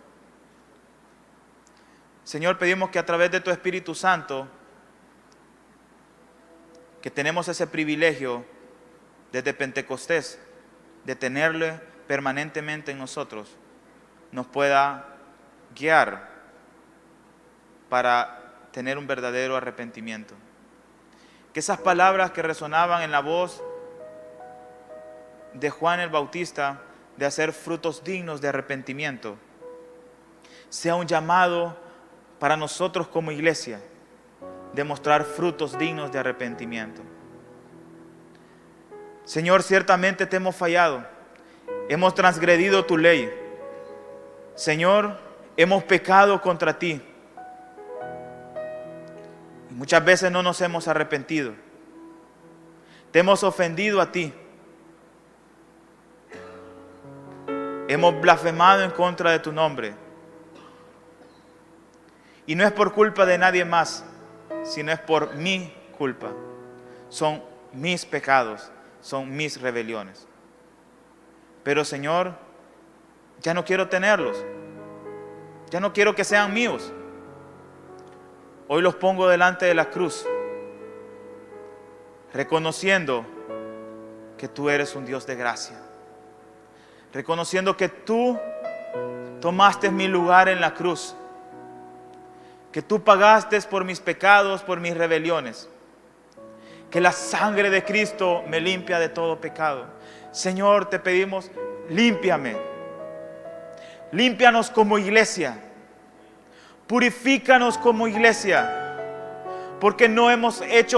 Señor, pedimos que a través de tu Espíritu Santo, que tenemos ese privilegio desde Pentecostés, de tenerle permanentemente en nosotros, nos pueda guiar para tener un verdadero arrepentimiento. Que esas palabras que resonaban en la voz de Juan el Bautista de hacer frutos dignos de arrepentimiento sea un llamado para nosotros como iglesia de mostrar frutos dignos de arrepentimiento. Señor, ciertamente te hemos fallado, hemos transgredido tu ley. Señor, hemos pecado contra ti. Y muchas veces no nos hemos arrepentido. Te hemos ofendido a ti. Hemos blasfemado en contra de tu nombre. Y no es por culpa de nadie más, sino es por mi culpa. Son mis pecados, son mis rebeliones. Pero Señor, ya no quiero tenerlos. Ya no quiero que sean míos. Hoy los pongo delante de la cruz, reconociendo que tú eres un Dios de gracia. Reconociendo que tú tomaste mi lugar en la cruz. Que tú pagaste por mis pecados, por mis rebeliones. Que la sangre de Cristo me limpia de todo pecado. Señor, te pedimos, límpiame. Límpianos como iglesia. Purifícanos como iglesia. Porque no hemos hecho